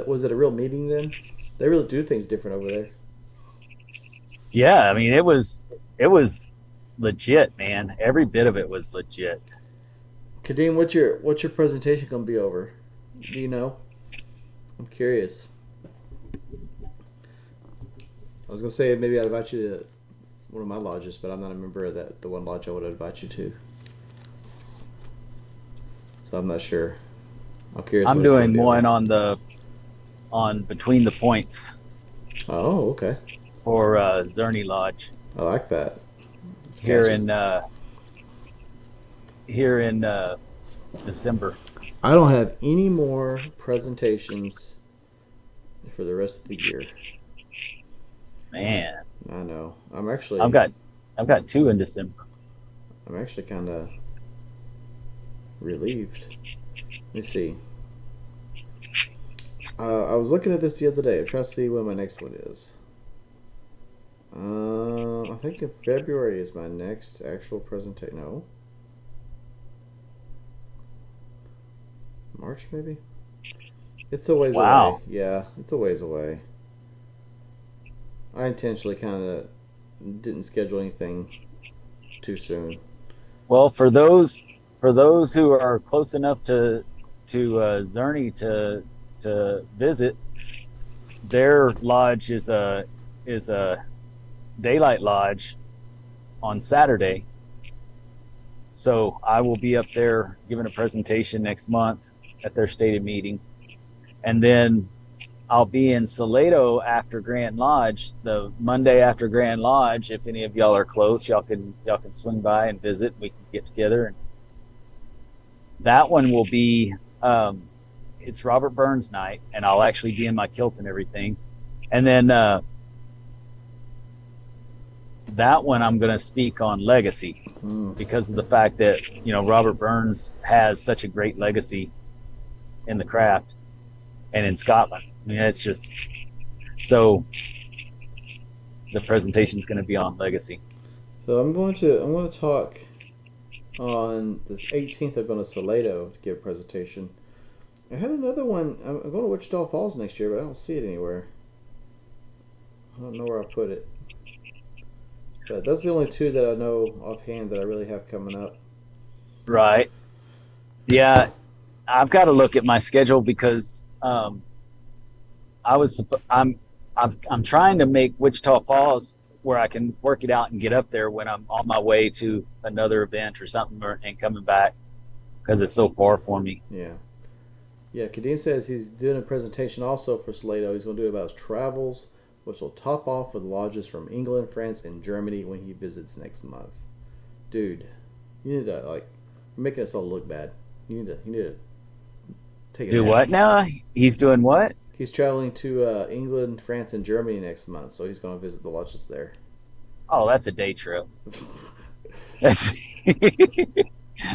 Was it a real meeting then? They really do things different over there. Yeah, I mean it was legit, man. Every bit of it was legit. Kadeem, what's your presentation gonna be over? Do you know? I'm curious. I was gonna say maybe I'd invite you to one of my lodges, but I'm not a member of the one lodge I would invite you to. So I'm not sure. I'm curious. I'm doing one on Between the Points Oh, okay. for Zerny Lodge I like that. here Gotcha. in December. I don't have any more presentations for the rest of the year. Man, I know. I've got 2 in December. I'm actually kind of relieved. Let me see. I was looking at this the other day. I'm trying to see when my next one is. I think in February is my next actual presentation. No. March maybe? It's a ways away. Yeah, it's a ways away. I intentionally kind of didn't schedule anything too soon. Well, for those who are close enough to Zerny to visit, their lodge is a daylight lodge on Saturday. So I will be up there giving a presentation next month at their stated meeting, and then I'll be in Salado after Grand Lodge, the Monday after Grand Lodge. If any of y'all are close, y'all can swing by and visit. We can get together. And that one will be it's Robert Burns night, and I'll actually be in my kilt and everything. And then that one I'm going to speak on legacy because of the fact that Robert Burns has such a great legacy in the craft and in Scotland. I mean, it's just so. The presentation is going to be on legacy. So I'm going to talk on the 18th. I'm going to Salado to give a presentation. I had another one. I'm going to Wichita Falls next year, but I don't see it anywhere. I don't know where I put it. But that's the only 2 that I know offhand that I really have coming up. Right. Yeah, I've got to look at my schedule because I'm trying to make Wichita Falls where I can work it out and get up there when I'm on my way to another event or something and coming back because it's so far for me. Yeah. Yeah, Kadeem says he's doing a presentation also for Salado. He's going to do it about his travels, which will top off with lodges from England, France, and Germany when he visits next month. Dude, you need to, you're making us all look bad. You need to take a Do nap. what now? He's doing what? He's traveling to England, France, and Germany next month, so he's going to visit the lodges there. Oh, that's a day trip. That's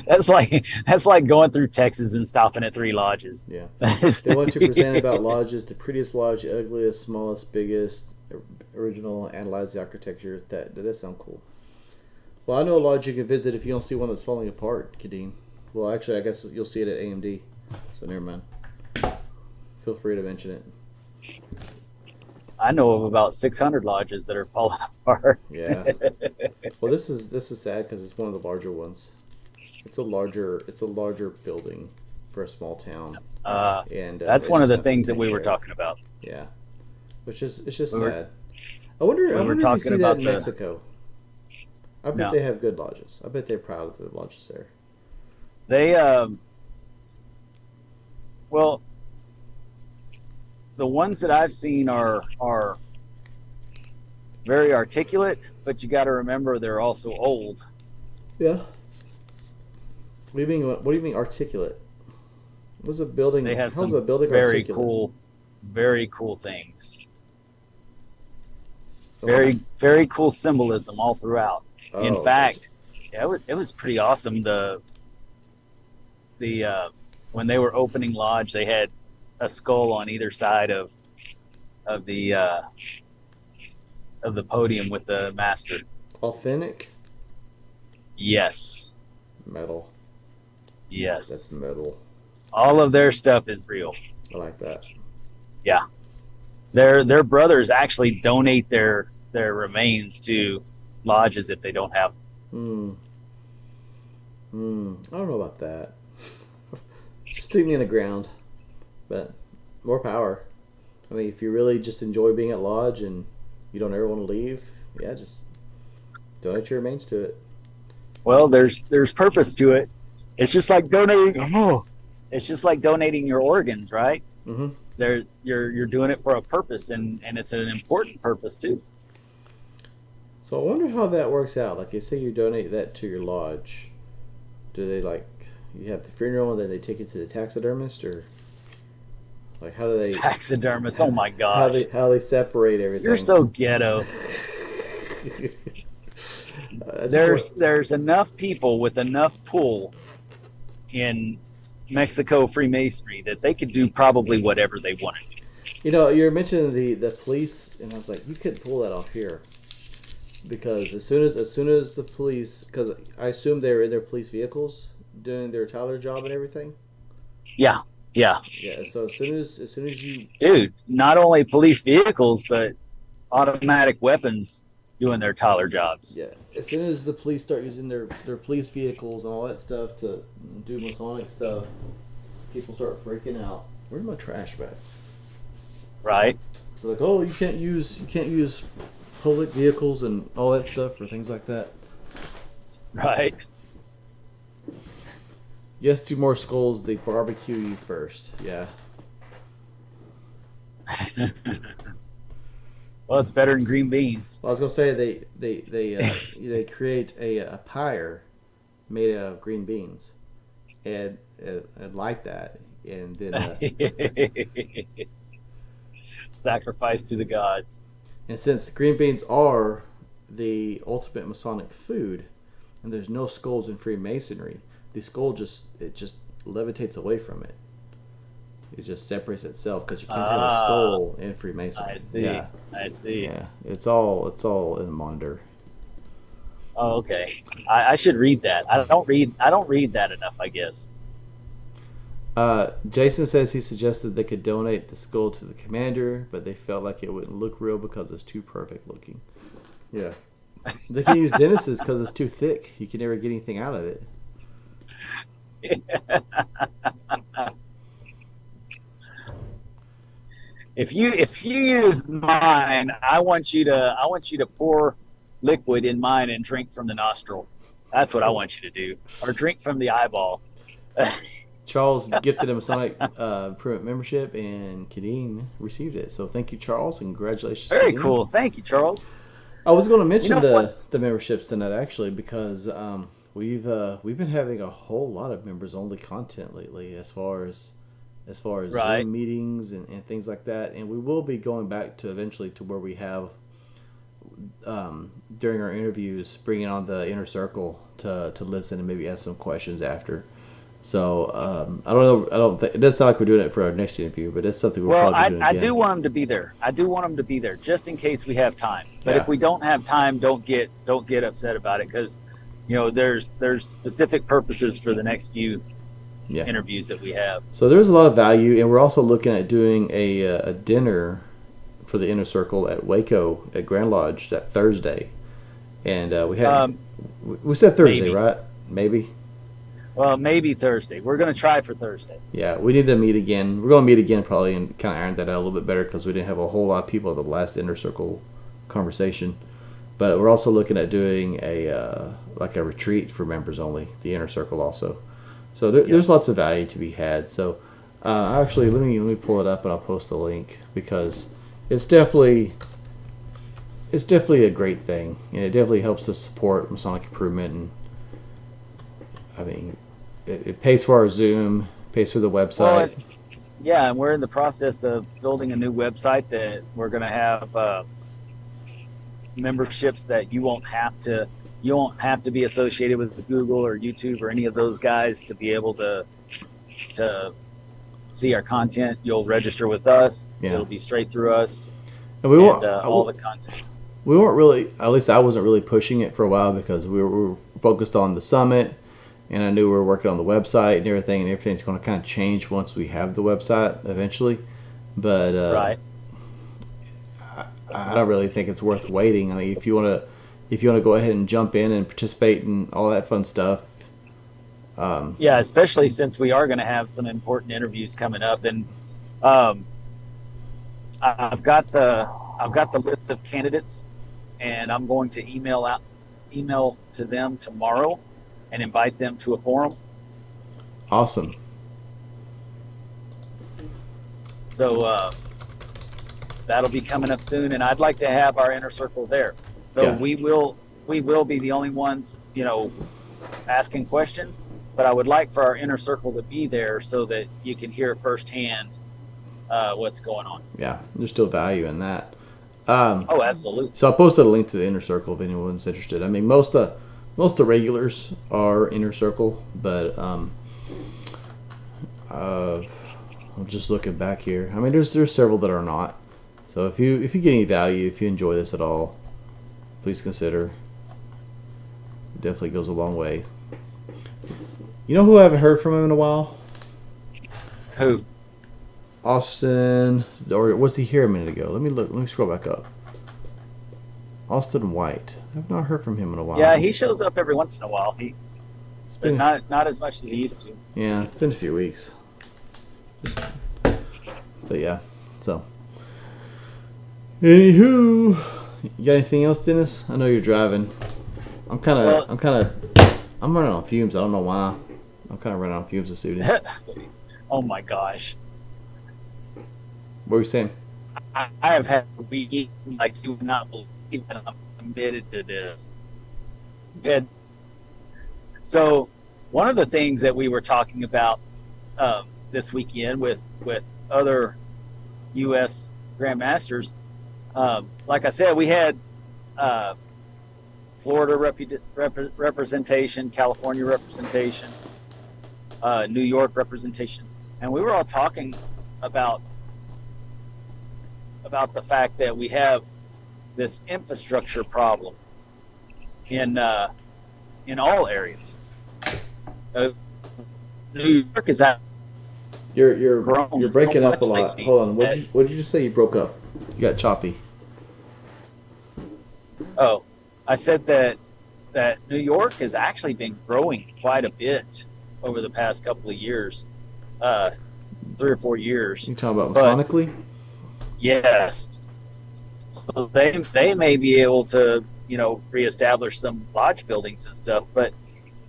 that's like going through Texas and stopping at 3 lodges. Yeah. They want to present about lodges, the prettiest lodge, the ugliest, smallest, biggest, original, analyze the architecture. That does sound cool. Well, I know a lodge you can visit if you don't see one that's falling apart, Kadeem. Well, actually, I guess you'll see it at AMD, so never mind. Feel free to mention it. I know of about 600 lodges that are falling apart. Yeah. Well, this is sad because it's one of the larger ones. It's a larger building for a small town. And that's one of the things that we were talking about. Yeah. It's just sad. I wonder if you see that in Mexico. I bet they have good lodges. I bet they're proud of the lodges there. They well, the ones that I've seen are very articulate, but you got to remember they're also old. Yeah. What do you mean articulate? What's a building? They have How's some a building very articulate? cool, very cool things. Okay. Very cool symbolism all throughout. In Oh, gotcha. fact, it was pretty awesome. The when they were opening lodge, they had a skull on either side of the uh, of the podium with the master. Authentic Yes, metal. That's yes. metal. All of their stuff is real. I like that. Yeah, their brothers actually donate their remains to lodges if they don't have. Hmm. I don't know about that. Stick me in the ground, but more power. I mean, if you really just enjoy being at lodge and you don't ever want to leave, yeah, just donate your remains to it. Well, there's purpose to it. It's just like donating. Oh, it's just like donating your organs, right? Mm-hmm. You're doing it for a purpose, and it's an important purpose too. So I wonder how that works out. Like, you say you donate that to your lodge. Do they like you have the funeral and then they take it to the taxidermist, or like how do they Taxidermist. Oh my how gosh, they separate everything? you're so ghetto. There's enough people with enough pull in Mexico Freemasonry that they could do probably whatever they wanted to. You know, you're mentioning the police, and I was like, you could pull that off here, because as soon as the police, because I assume they're in their police vehicles doing their Tyler job and everything. Yeah, yeah, Yeah. So as soon as you dude. Not only police vehicles, but automatic weapons doing their Tyler jobs. yeah, as soon as the police start using their police vehicles and all that stuff to do Masonic stuff, people start freaking out. Where's my trash bag? Right. They're like, oh, you can't use public vehicles and all that stuff for things like that. Right. Yes, 2 more skulls. They barbecue you first. Yeah. Well, it's better than green beans. Well, I was gonna say they create a pyre made out of green beans, and like that, and then Sacrifice to the gods. and since green beans are the ultimate Masonic food, and there's no skulls in Freemasonry, the skull just levitates away from it. It just separates itself because you can't have a skull in Freemasonry. I see. Yeah, I see. yeah. It's all in the monitor. Oh, okay. I should read that. I don't read that enough, I guess. Jason says he suggested they could donate the skull to the commander, but they felt like it wouldn't look real because it's too perfect looking. Yeah. They can use Dennis's because it's too thick. You can never get anything out of it. If you use mine, I want you to pour liquid in mine and drink from the nostril. That's what I want you to do, or drink from the eyeball. Charles gifted a Masonic Improvement membership, and Kadeen received it. So thank you, Charles, and congratulations. Very Kadeen. cool. Thank you, Charles. I was going to mention You know the memberships tonight actually because we've been having a whole lot of members only content lately as far as Right. Zoom meetings and things like that, and we will be going back to eventually to where we have during our interviews bringing on the inner circle to listen and maybe ask some questions after. So I don't know. I don't think it doesn't sound like we're doing it for our next interview, but it's something we'll Well, probably be doing I again. do want them to be there. I do want them to be there just in case we have time. But Yeah. if we don't have time, don't get upset about it because there's specific purposes for the next few Yeah. interviews that we have. So there's a lot of value, and we're also looking at doing a dinner for the inner circle at Waco at Grand Lodge that Thursday, and we said Thursday, Maybe. right? Maybe. Well, maybe Thursday. We're going to try for Thursday. Yeah, we need to meet again. We're going to meet again probably and kind of iron that out a little bit better because we didn't have a whole lot of people at the last inner circle conversation. But we're also looking at doing a retreat for members only, the inner circle also. So there's Yes. lots of value to be had. So actually, let me pull it up and I'll post the link because it's definitely a great thing, and it definitely helps to support Masonic improvement. And I mean, it pays for our Zoom, pays for the Well, website. yeah, and we're in the process of building a new website that we're going to have memberships that you won't have to be associated with Google or YouTube or any of those guys to be able to see our content. You'll register with us. Yeah, It'll be straight through us, and we and weren't all the content. we weren't really, at least I wasn't really pushing it for a while because we were focused on the summit, and I knew we were working on the website and everything's going to kind of change once we have the website eventually. But Right. I don't really think it's worth waiting. I mean, if you want to go ahead and jump in and participate in all that fun stuff. Yeah, especially since we are going to have some important interviews coming up, and um, I've got the list of candidates, and I'm going to email to them tomorrow, and invite them to a forum. Awesome. So that'll be coming up soon, and I'd like to have our inner circle there. So Yeah. we will be the only ones, asking questions, but I would like for our inner circle to be there so that you can hear firsthand what's going on. Yeah, there's still value in that. Oh, absolutely. So I posted a link to the inner circle if anyone's interested. I mean, most of the regulars are inner circle, but I'm just looking back here. I mean, there's several that are not. So if you get any value, if you enjoy this at all, please consider. It definitely goes a long way. You know who I haven't heard from him in a while? Who? Austin, or was he here a minute ago? Let me look. Let me scroll back up. Austin White. I've not heard from him in a while. Yeah, he shows up every once in a while. It's But been not as much as he used to. yeah, it's been a few weeks. But yeah, so. Anywho, you got anything else, Dennis? I know you're driving. I'm running on fumes. I don't know why. I'm kind of running on fumes this evening. Oh my gosh. What were you saying? I have had a week like you would not believe that I'm committed to this. And so one of the things that we were talking about this weekend with other U.S. Grandmasters, like I said, we had Florida representation, California representation, New York representation, and we were all talking about the fact that we have this infrastructure problem in all areas. New York is at You're grown breaking so up a much lot. lately Hold on. that- What did you just say? You broke up. You got choppy. Oh, I said that New York has actually been growing quite a bit over the past couple of years, 3 or 4 years. You talking about But- Masonically? Yes. So they may be able to, reestablish some lodge buildings and stuff, but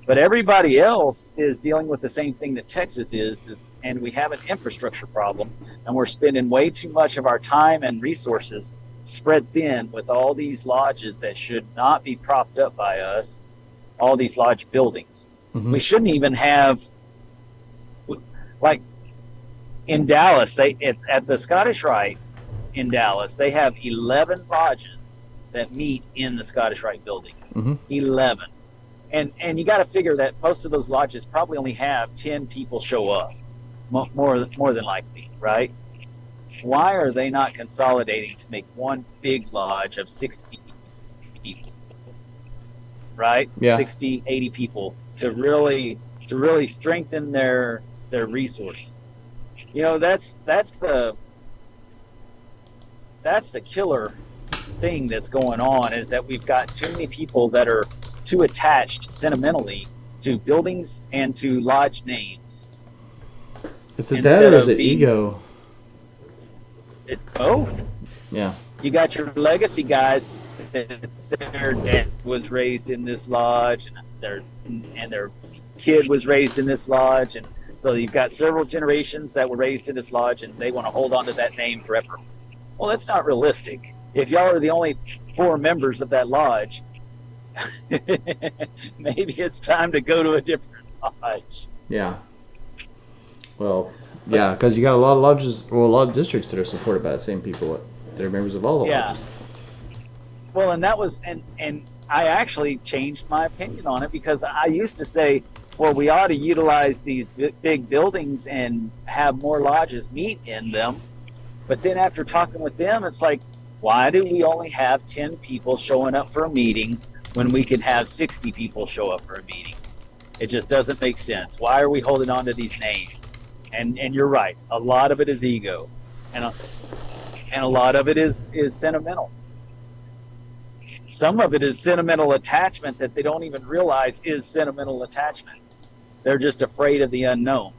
everybody else is dealing with the same thing that Texas is, and we have an infrastructure problem, and we're spending way too much of our time and resources spread thin with all these lodges that should not be propped up by us, all these lodge buildings. Mhm. We shouldn't even have, like in Dallas, at the Scottish Rite in Dallas, they have 11 lodges that meet in the Scottish Rite building. Mhm. 11. And you got to figure that most of those lodges probably only have 10 people show up, more than likely, right? Why are they not consolidating to make one big lodge of 60 people, right? Yeah. 60, 80 people to really strengthen their resources. That's the killer thing that's going on, is that we've got too many people that are too attached sentimentally to buildings and to lodge names. Is it Instead that or is of it being- ego? It's both. Yeah. You got your legacy guys that their dad was raised in this lodge, and their kid was raised in this lodge, and so you've got several generations that were raised in this lodge, and they want to hold on to that name forever. Well, that's not realistic. If y'all are the only 4 members of that lodge, maybe it's time to go to a different gosh. Yeah. Well, yeah, because you got a lot of lodges, well, a lot of districts that are supported by the same people that are members of all the Yeah. lodges. Well, and that was, and I actually changed my opinion on it because I used to say, well, we ought to utilize these big buildings and have more lodges meet in them. But then after talking with them, it's like, why do we only have 10 people showing up for a meeting when we can have 60 people show up for a meeting? It just doesn't make sense. Why are we holding on to these names? And you're right. A lot of it is ego, and a lot of it is sentimental. Some of it is sentimental attachment that they don't even realize is sentimental attachment. They're just afraid of the unknown.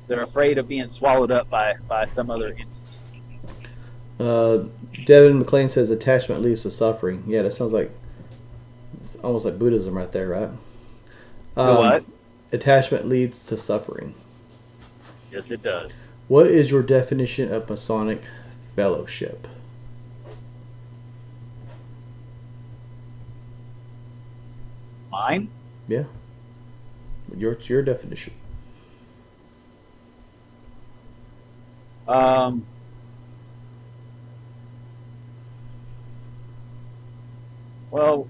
They're afraid of being swallowed up by some other entity. Devin McLean says attachment leads to suffering. Yeah, that sounds like it's almost like Buddhism right there, right? What? Attachment leads to suffering. Yes, it does. What is your definition of Masonic fellowship? Mine? Yeah. Your definition. Well,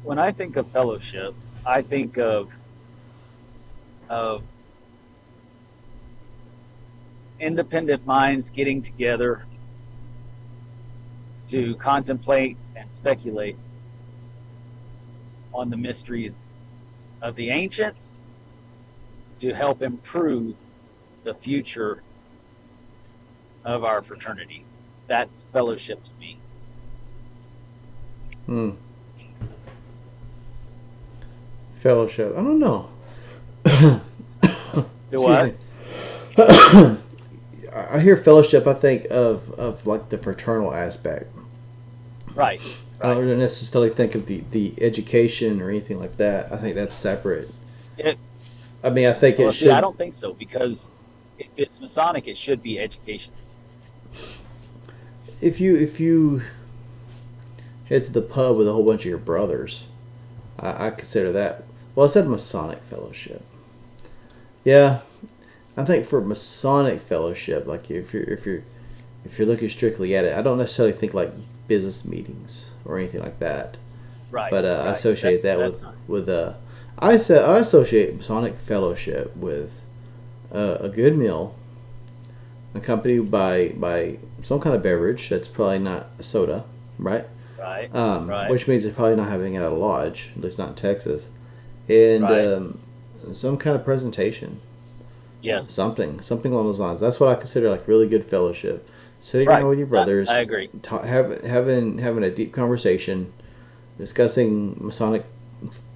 when I think of fellowship, I think of independent minds getting together to contemplate and speculate on the mysteries of the ancients to help improve the future of our fraternity. That's fellowship to me. Fellowship. I don't know. Do what? I hear fellowship. I think of like the fraternal aspect. Right. I don't necessarily think of the education or anything like that. I think that's separate. I mean, I think it should. I don't think so, because if it's Masonic, it should be education. If you head to the pub with a whole bunch of your brothers, I consider that. Well, I said Masonic fellowship. Yeah, I think for Masonic fellowship, like if you're looking strictly at it, I don't necessarily think like business meetings or anything like that. Right. But right. I associate that with I associate Masonic fellowship with a good meal, accompanied by some kind of beverage that's probably not a soda, right? Right. Which means it's probably not having it at a lodge, at least not in Texas, and some kind of presentation. Yes. Something along those lines. That's what I consider like really good fellowship. Sitting around with your brothers. I agree. Having a deep conversation, discussing Masonic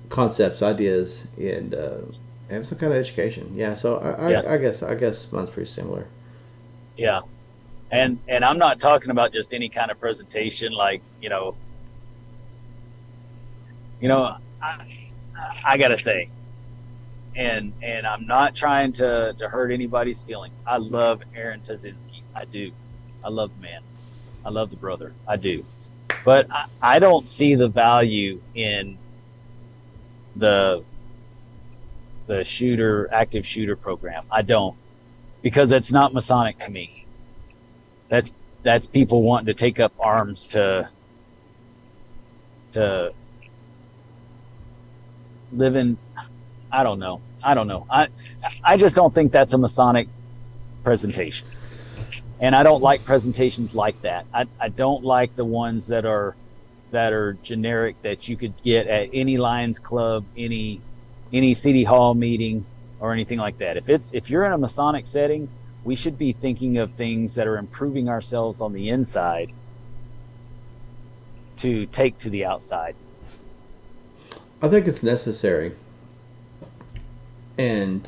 concepts, ideas, and having some kind of education. Yeah. So I guess mine's pretty similar. Yeah. And I'm not talking about just any kind of presentation, like, I gotta say, and I'm not trying to hurt anybody's feelings. I love Aaron Tazinski. I do. I love the man. I love the brother. I do. But I don't see the value in the active shooter program. I don't, because it's not Masonic to me. That's people wanting to take up arms to live in. I don't know. I just don't think that's a Masonic presentation. And I don't like presentations like that. I don't like the ones that are generic, that you could get at any Lions Club, any city hall meeting, or anything like that. If you're in a Masonic setting, we should be thinking of things that are improving ourselves on the inside to take to the outside. I think it's necessary. And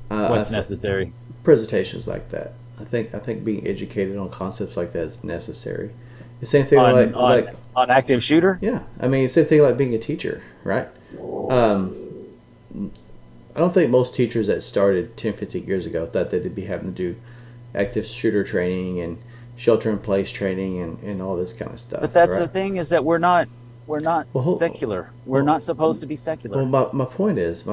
what's necessary? Presentations like that. I think being educated on concepts like that is necessary. The same thing on active shooter. Yeah, I mean, same thing like being a teacher, right? I don't think most teachers that started 10, 15 years ago thought that they'd be having to do active shooter training and shelter in place training and all this kind of stuff. But that's right? The thing is that we're not secular. We're not supposed to be secular. Well, my point is,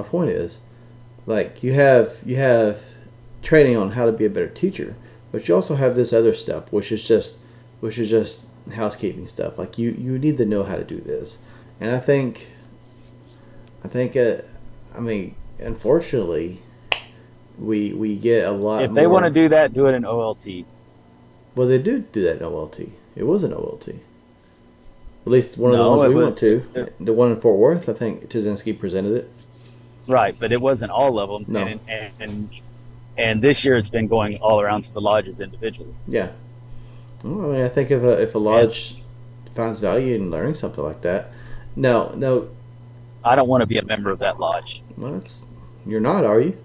Like you have training on how to be a better teacher, but you also have this other stuff, which is just housekeeping stuff. Like you need to know how to do this, and I think I mean, unfortunately, we get a lot If they want to more. do that, do it in OLT. Well, they do that in OLT. It was an OLT. At least one of the ones No, it we went was to, the one in Fort Worth. I think Tuzinski presented it. right, but it wasn't all of them. No, And this year it's been going all around to the lodges individually. yeah. Well, I mean, I think if a And lodge finds value in learning something like that, no, I don't want to be a member of that lodge. well, you're not, are you?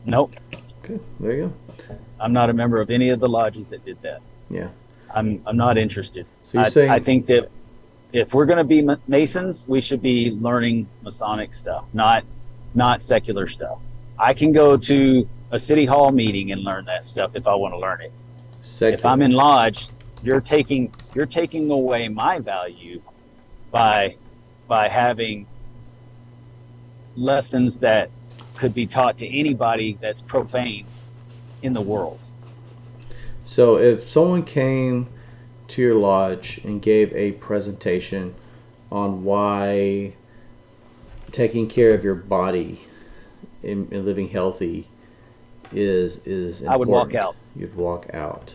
Nope, Okay, there you I'm not a member of any of the lodges that did that. go. Yeah. I'm not interested. So you're I saying think that if we're going to be Masons, we should be learning Masonic stuff, not secular stuff. I can go to a city hall meeting and learn that stuff if I want to learn it. If I'm secular? in lodge, you're taking away my value by having lessons that could be taught to anybody that's profane in the world. So if someone came to your lodge and gave a presentation on why taking care of your body and living healthy is important, I would walk out. you'd walk out.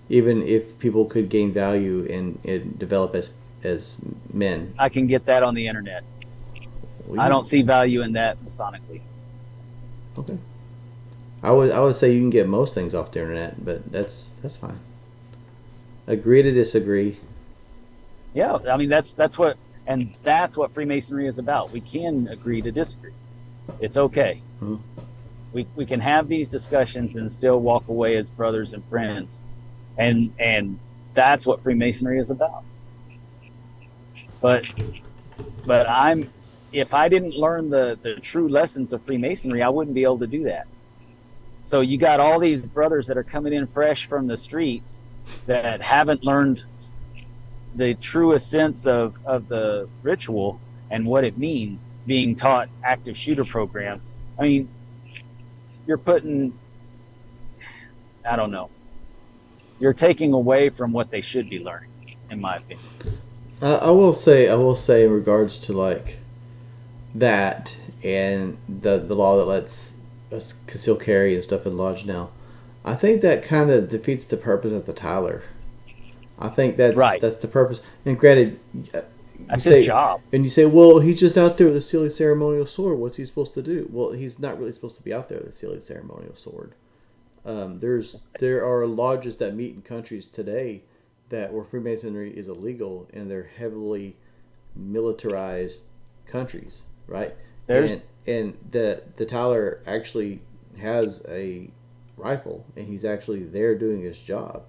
Even if people could gain value and develop as men. I can get that on the internet. Well, I don't see value in that Masonically. Okay. I would say you can get most things off the internet, but that's fine. Agree to disagree. Yeah, I mean that's what Freemasonry is about. We can agree to disagree. It's okay. Mhm. We can have these discussions and still walk away as brothers and friends, and that's what Freemasonry is about. But if I didn't learn the true lessons of Freemasonry, I wouldn't be able to do that. So you got all these brothers that are coming in fresh from the streets that haven't learned the truest sense of the ritual and what it means being taught active shooter program. I mean, you're putting, I don't know, you're taking away from what they should be learning, in my opinion. I will say in regards to like that and the law that lets us conceal carry and stuff in lodge now. I think that kind of defeats the purpose of the Tyler. I think Right. that's the purpose. And granted, you That's his job. and you say, well, he's just out there with a silly ceremonial sword. What's he supposed to do? Well, he's not really supposed to be out there with a silly ceremonial sword. There are lodges that meet in countries today that where Freemasonry is illegal, and they're heavily militarized countries, right? There's And the Tyler actually has a rifle, and he's actually there doing his job.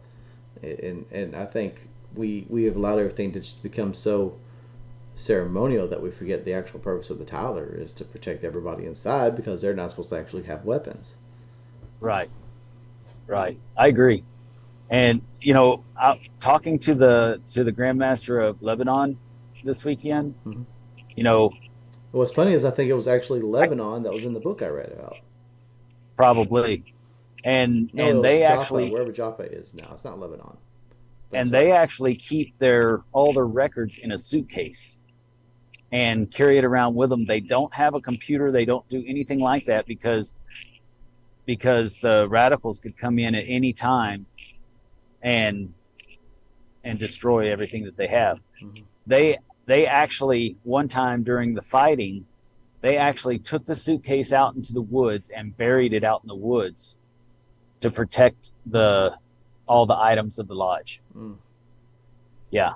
And I think we have allowed everything to just become so ceremonial that we forget the actual purpose of the Tyler is to protect everybody inside, because they're not supposed to actually have weapons. right. Right. I agree. And talking to the Grandmaster of Lebanon this weekend, Mhm. you know, What's funny is I think it was actually Lebanon that was in the book I read about. probably, and No, it was they Joppa, actually wherever Joppa is now. It's not Lebanon. But and it's they right. actually keep all their records in a suitcase and carry it around with them. They don't have a computer. They don't do anything like that because the radicals could come in at any time and destroy everything that they have. Mhm. They actually one time during the fighting, they actually took the suitcase out into the woods and buried it out in the woods to protect all the items of the lodge. Mm. Yeah,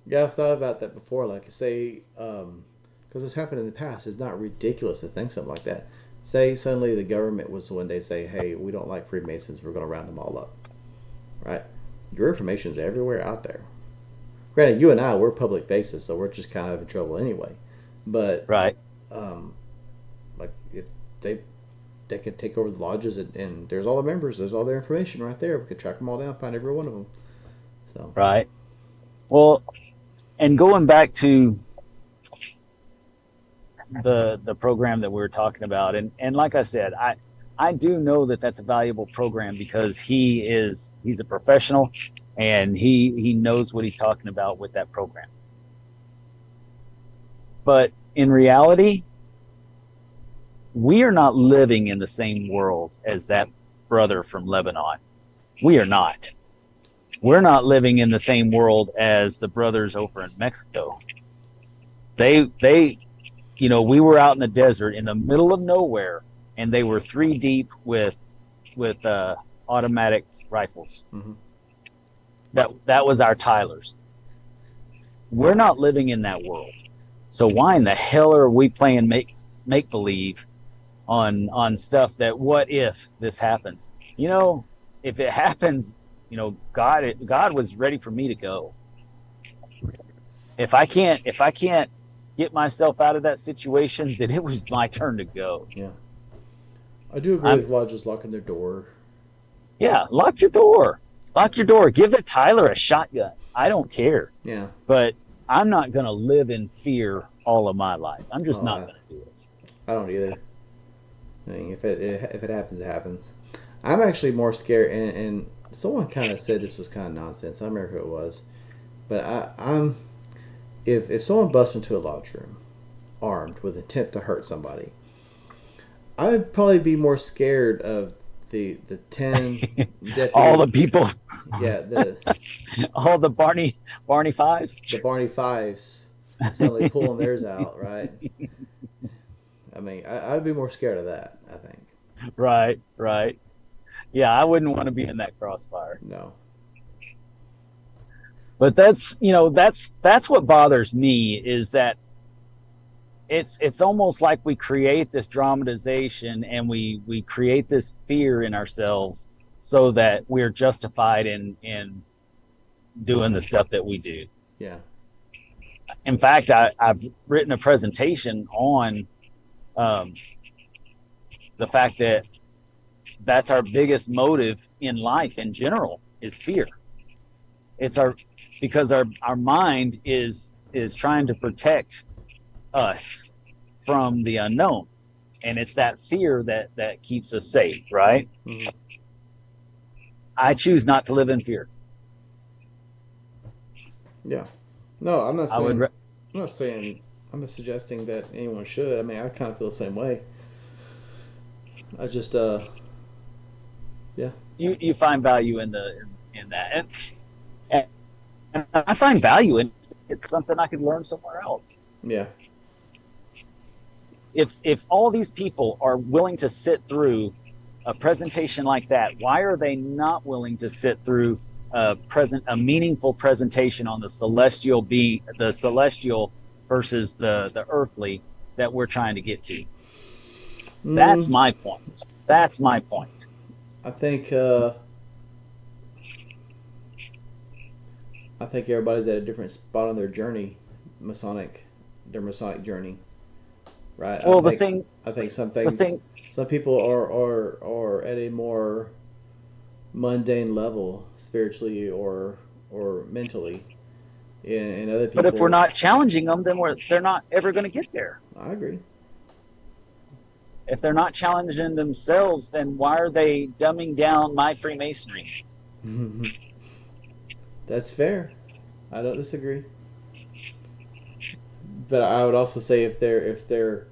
Yeah, I've thought about that before. Like, say, because it's happened in the past, it's not ridiculous to think something like that. Say suddenly the government was one day say, "Hey, we don't like Freemasons. We're going to round them all up." Right? Your information's everywhere out there. Granted, you and I, we're public faces, so we're just kind of in trouble anyway. But right. um, like if they could take over the lodges, and there's all the members, there's all their information right there. We could track them all down, find every one of them. So Right. Well, and going back to the program that we were talking about, and like I said, I do know that that's a valuable program because he's a professional, and he knows what he's talking about with that program. But in reality, we are not living in the same world as that brother from Lebanon. We are not. We're not living in the same world as the brothers over in Mexico. They we were out in the desert in the middle of nowhere, and they were 3 deep with automatic rifles. Mm-hmm. That was our Tylers. We're not living in that world. So why in the hell are we playing make believe on stuff that what if this happens? If it happens, God was ready for me to go. If I can't get myself out of that situation, then it was my turn to go. Yeah. I do agree with lodges locking their door. Yeah, lock your door. Lock your door. Give the Tyler a shotgun. I don't care. Yeah. But I'm not going to live in fear all of my life. I'm just not going to do it. I don't either. I mean, if it happens, it happens. I'm actually more scared, and someone kind of said this was kind of nonsense. I don't remember who it was. But I'm if someone busts into a lodge room armed with intent to hurt somebody, I would probably be more scared of the 10 deputies. All the people. Yeah, all the Barney Fives. The Barney Fives suddenly pulling theirs out, right? I mean, I'd be more scared of that, I think. Right. Yeah, I wouldn't want to be in that crossfire. No. But that's what bothers me, is that it's almost like we create this dramatization, and we create this fear in ourselves so that we're justified in doing the stuff that we do. Yeah. In fact, I've written a presentation on the fact that that's our biggest motive in life in general, is fear. Because our mind is trying to protect us from the unknown, and it's that fear that keeps us safe, right? Mm-hmm. I choose not to live in fear. Yeah. No, I'm not saying. I'm not saying. I'm not suggesting that anyone should. I mean, I kind of feel the same way. I just, yeah. You find value in that, and I find value in it's something I could learn somewhere else. Yeah. If all these people are willing to sit through a presentation like that, why are they not willing to sit through a meaningful presentation on the celestial versus the earthly that we're trying to get to? That's my point. That's my point. I think everybody's at a different spot on their journey, their Masonic journey, right? Well, I think some people are at a more mundane level spiritually or mentally, and other people. But if we're not challenging them, then they're not ever going to get there. I agree. If they're not challenging themselves, then why are they dumbing down my Freemasonry? That's fair. I don't disagree. But I would also say if they're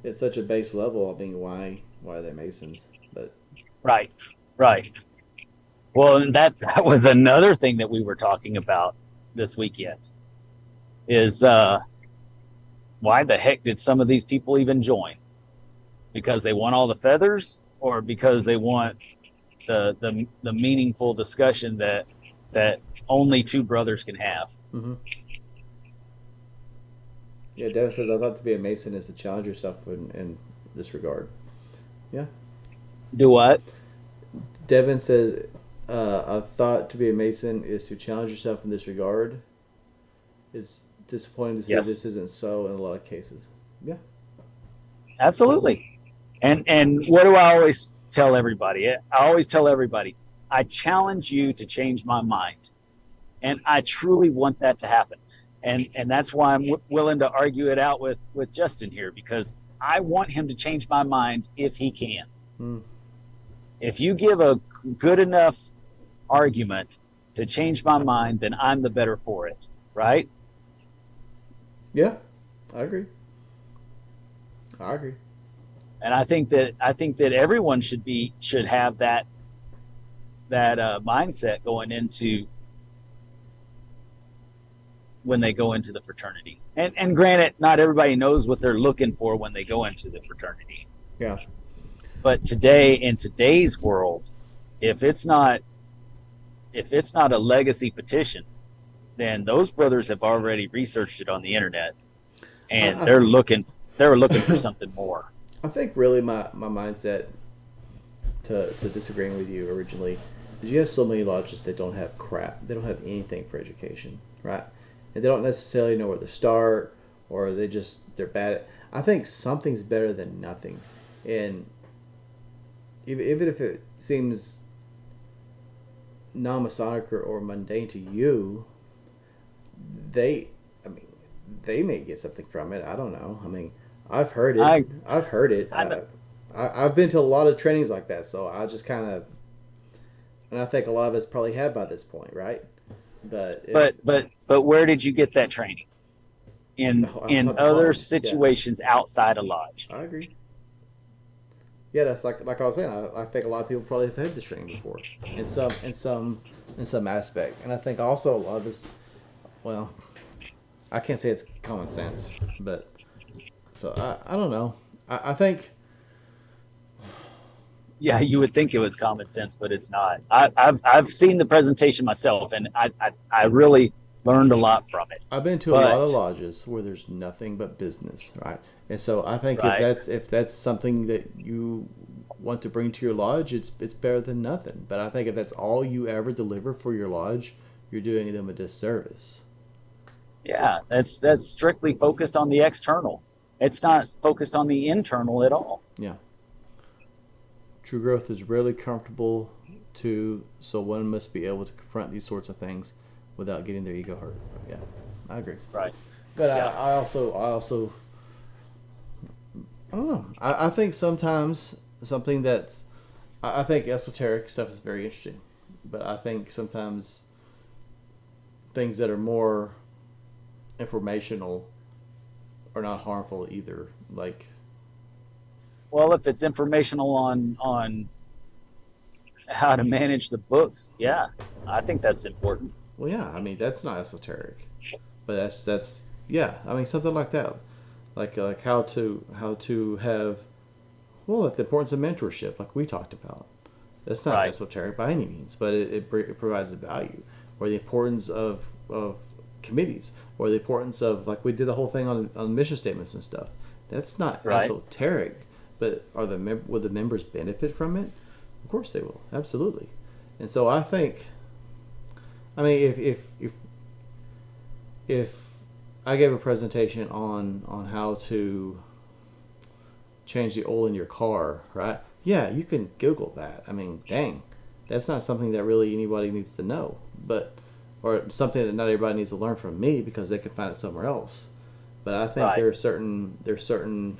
at such a base level, I mean, why are they Masons? But right. Well, and that was another thing that we were talking about this weekend. Is why the heck did some of these people even join? Because they want all the feathers, or because they want the meaningful discussion that only two brothers can have? Mm-hmm. Yeah, Devin says, I thought to be a Mason is to challenge yourself in this regard. Yeah. Do what? Devin says, I thought to be a Mason is to challenge yourself in this regard. It's disappointing to say this isn't so in a lot of cases. Yeah. Absolutely. And what do I always tell everybody? I always tell everybody, I challenge you to change my mind. And I truly want that to happen. and that's why I'm willing to argue it out with Justin here, because I want him to change my mind if he can. Mm. If you give a good enough argument to change my mind, then I'm the better for it, right? Yeah, I agree. I agree. And I think that everyone should have that mindset going into when they go into the fraternity. And granted, not everybody knows what they're looking for when they go into the fraternity. Yeah. But today, in today's world, if it's not a legacy petition, then those brothers have already researched it on the internet, and they're looking for something more. I think really my mindset to disagreeing with you originally is you have so many lodges that don't have crap. They don't have anything for education, right? And they don't necessarily know where to start, or they're bad at. I think something's better than nothing, and even if it seems non-Masonic or mundane to you, they may get something from it. I don't know. I mean, I've heard it. I've heard it. I've been to a lot of trainings like that, so I just kind of, and I think a lot of us probably have by this point, right? But where did you get that training? In other situations outside a lodge. I agree. Yeah, that's like I was saying. I think a lot of people probably have had this training before, in some aspect, and I think also a lot of this. Well, I can't say it's common sense, but so I don't know. I think. Yeah, you would think it was common sense, but it's not. I've seen the presentation myself, and I really learned a lot from it. I've been to a lot of lodges where there's nothing but business, right? And so I think if that's something that you want to bring to your lodge, it's better than nothing. But I think if that's all you ever deliver for your lodge, you're doing them a disservice. Yeah, that's strictly focused on the external. It's not focused on the internal at all. Yeah. True growth is rarely comfortable so one must be able to confront these sorts of things without getting their ego hurt. Yeah, I agree. Right. But yeah. I also I don't know. I think sometimes something that's I think esoteric stuff is very interesting, but I think sometimes things that are more informational are not harmful either. Like, well, if it's informational on how to manage the books, yeah, I think that's important. Well, yeah, I mean that's not esoteric, but that's yeah. I mean something like that, like how to have, well, like the importance of mentorship, like we talked about. That's not esoteric by any means, but it provides a value, or the importance of committees, or the importance of, like we did the whole thing on mission statements and stuff. That's not esoteric, but will the members benefit from it? Of course they will, absolutely. And so I think, I mean, if I gave a presentation on how to change the oil in your car, right? Yeah, you can Google that. I mean, dang, that's not something that really anybody needs to know, or something that not everybody needs to learn from me because they can find it somewhere else. But I think there's certain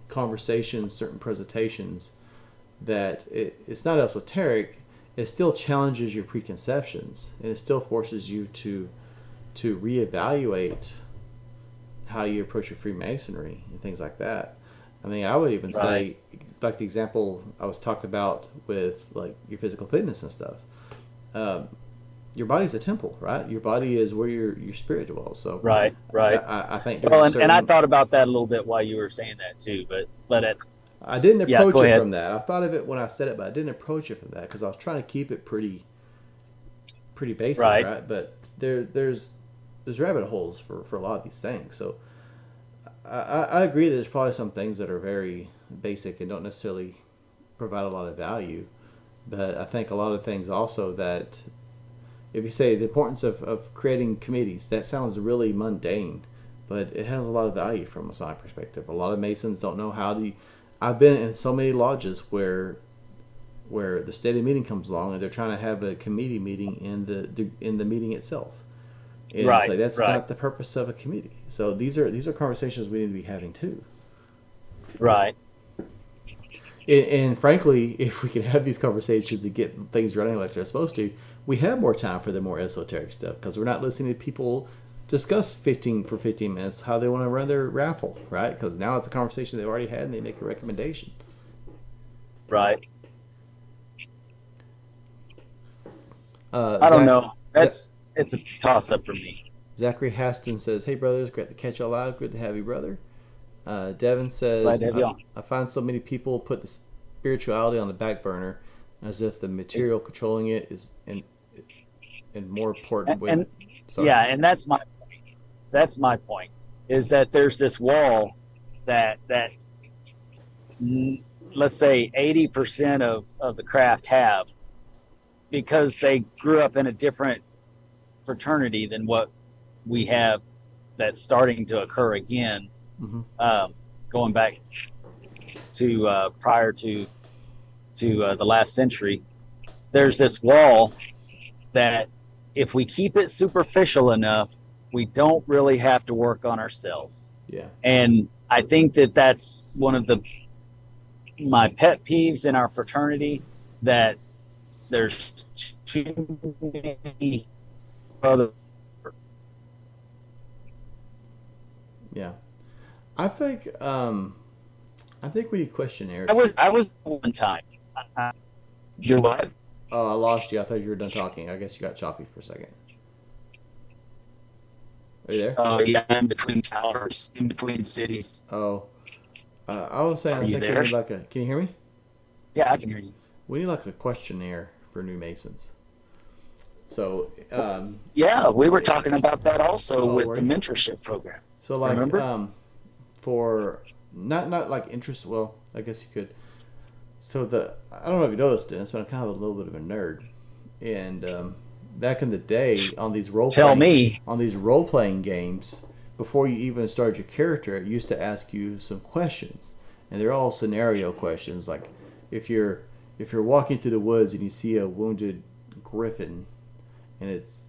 conversations, certain presentations that it's not esoteric. It still challenges your preconceptions, and it still forces you to reevaluate how you approach your Freemasonry and things like that. I mean, I would even say, like the example I was talking about with like your physical fitness and stuff. Your body's a temple, right? Your body is where your spirit dwells. So right. I think. Well, and I thought about that a little bit while you were saying that too, but I didn't approach it from that. I thought of it when I said it, but I didn't approach it from that because I was trying to keep it pretty basic, right? But there's rabbit holes for a lot of these things. So I agree that there's probably some things that are very basic and don't necessarily provide a lot of value. But I think a lot of things also that, if you say the importance of creating committees, that sounds really mundane, but it has a lot of value from a Masonic perspective. A lot of Masons don't know how to. I've been in so many lodges where the stated meeting comes along and they're trying to have a committee meeting in the meeting itself, And it's Right. like that's Right. not the purpose of a committee. So these are conversations we need to be having too. Right. And frankly, if we can have these conversations and get things running like they're supposed to, we have more time for the more esoteric stuff because we're not listening to people discuss 15 minutes how they want to run their raffle, right? Because now it's a conversation they've already had and they make a recommendation. Right. I don't Zach, know. It's a toss up for me. Zachary Haston says, "Hey brothers, great to catch y'all live. Good to have you, brother." Devin Glad says, to have you on. I find so many people put the spirituality on the back burner as if the material controlling it is and more important And when. Sorry. yeah, and that's my point. That's my point. Is that there's this wall that let's say 80% of the craft have because they grew up in a different fraternity than what we have that's starting to occur again, Mm-hmm. going back to prior to the last century. There's this wall that if we keep it superficial enough, we don't really have to work on ourselves. Yeah. And I think that that's one of my pet peeves in our fraternity, that there's too many other. Yeah. I think we need questionnaires. I was one time. Your what? Oh, I lost you. I thought you were done talking. I guess you got choppy for a second. Are you there? Oh yeah, in between towers, in between cities. Oh, I was saying Are I you think we there? need like a. Can you hear me? Yeah, I can hear you. We need like a questionnaire for new Masons. So, Yeah, we were talking about that also Oh, with were the you? mentorship program. so like Remember? for not like interest. Well, I guess you could. So I don't know if you know this, Dennis, but I'm kind of a little bit of a nerd, and back in the day Tell me. on these role playing games, before you even start your character, it used to ask you some questions, and they're all scenario questions. Like if you're walking through the woods and you see a wounded griffin, and it's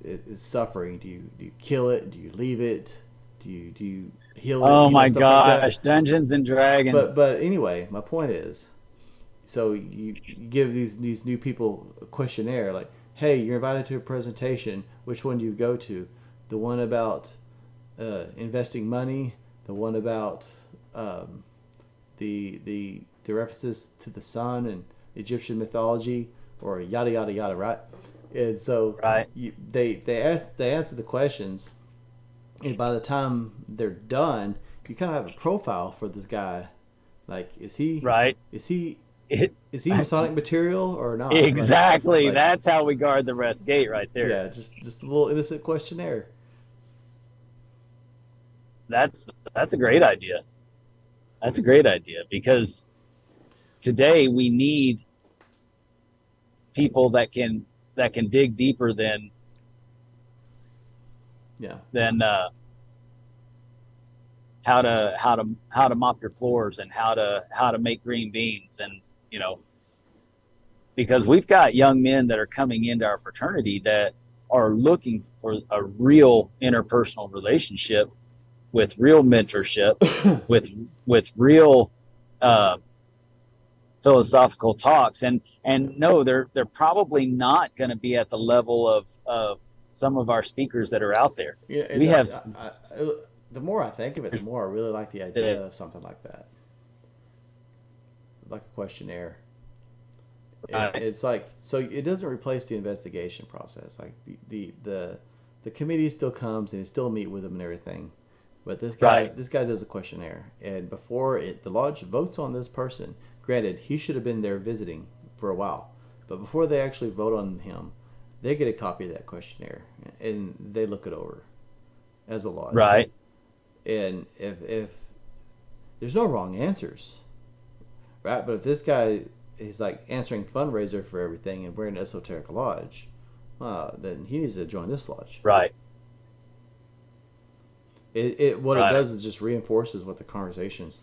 suffering, do you kill it? Do you leave it? Do you heal it? Oh my Stuff like that. gosh, Dungeons and Dragons. But anyway, my point is, so you give these new people a questionnaire like, hey, you're invited to a presentation. Which one do you go to? The one about investing money, the one about the references to the sun and Egyptian mythology, or yada yada yada, right? And so Right. they answer the questions, and by the time they're done, you kind of have a profile for this guy. Like, is he Right. is he It, is he Masonic material or not? exactly. Like, That's how we guard the West Gate right there. yeah, just a little innocent questionnaire. That's a great idea. That's a great idea, because today we need people that can dig deeper than Yeah, how to mop your floors and how to make green beans, and because we've got young men that are coming into our fraternity that are looking for a real interpersonal relationship with real mentorship, with real philosophical talks, and no, they're probably not going to be at the level of some of our speakers that are out there. yeah. We have The more I think of it, the more I really like the idea of something like that, like a questionnaire. It's like, so it doesn't replace the investigation process. Like the committee still comes and you still meet with them and everything, but this guy does a questionnaire, and before the lodge votes on this person, granted he should have been there visiting for a while, but before they actually vote on him, they get a copy of that questionnaire and they look it over as a lodge. right. And if there's no wrong answers, right? But if this guy is like answering fundraiser for everything and we're in an esoteric lodge, then he needs to join this lodge. Right. What it does is just reinforces what the conversations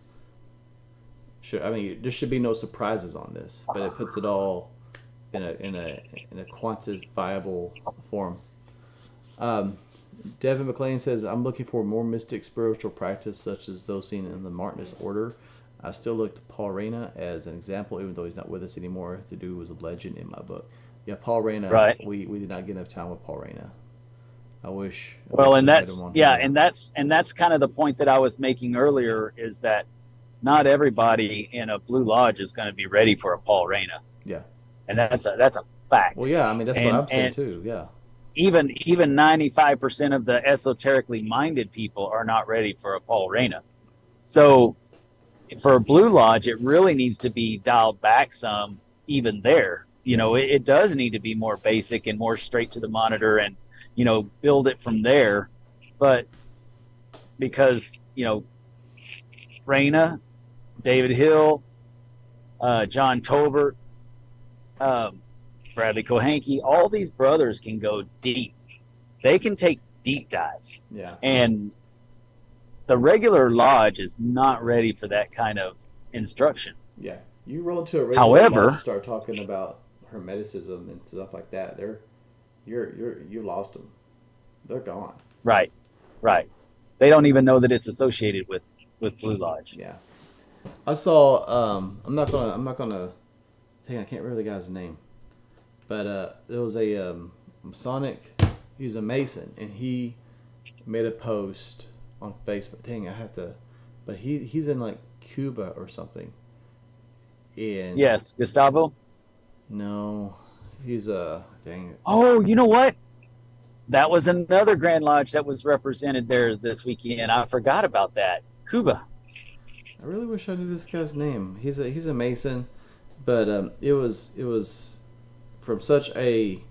should. I mean, there should be no surprises on this, but it puts it all in a quantifiable form. Devin McLean says, I'm looking for more mystic spiritual practice such as those seen in the Martinist order. I still look to Paul Reyna as an example, even though he's not with us anymore. The dude was a legend in my book. Yeah, Paul Reyna. Right. We did not get enough time with Paul Reyna. I wish. Well, and we had that's him on yeah, here. and that's kind of the point that I was making earlier, is that not everybody in a Blue Lodge is going to be ready for a Paul Reyna, Yeah. and that's a fact. Well, yeah. I mean, that's what And I'm saying and too. Yeah. even 95% of the esoterically minded people are not ready for a Paul Reyna. So for a Blue Lodge, it really needs to be dialed back some. Even there, it does need to be more basic and more straight to the monitor, and build it from there. But because Reyna, David Hill, John Tobert, Bradley Kohanke, all these brothers can go deep. They can take deep dives. Yeah. And the regular lodge is not ready for that kind of instruction. Yeah. You roll into a regular However, lodge and start talking about Hermeticism and stuff like that. You lost them. They're gone. right. They don't even know that it's associated with Blue Lodge. Yeah. I saw. I'm not gonna. I can't remember the guy's name, but there was a Masonic. He was a Mason, and he made a post on Facebook. Dang, I have to. But he's in like Cuba or something. And Yes, Gustavo. no, he's dang it. Oh, you know what? That was another Grand Lodge that was represented there this weekend. I forgot about that. Cuba. I really wish I knew this guy's name. He's a Mason, but it was from such a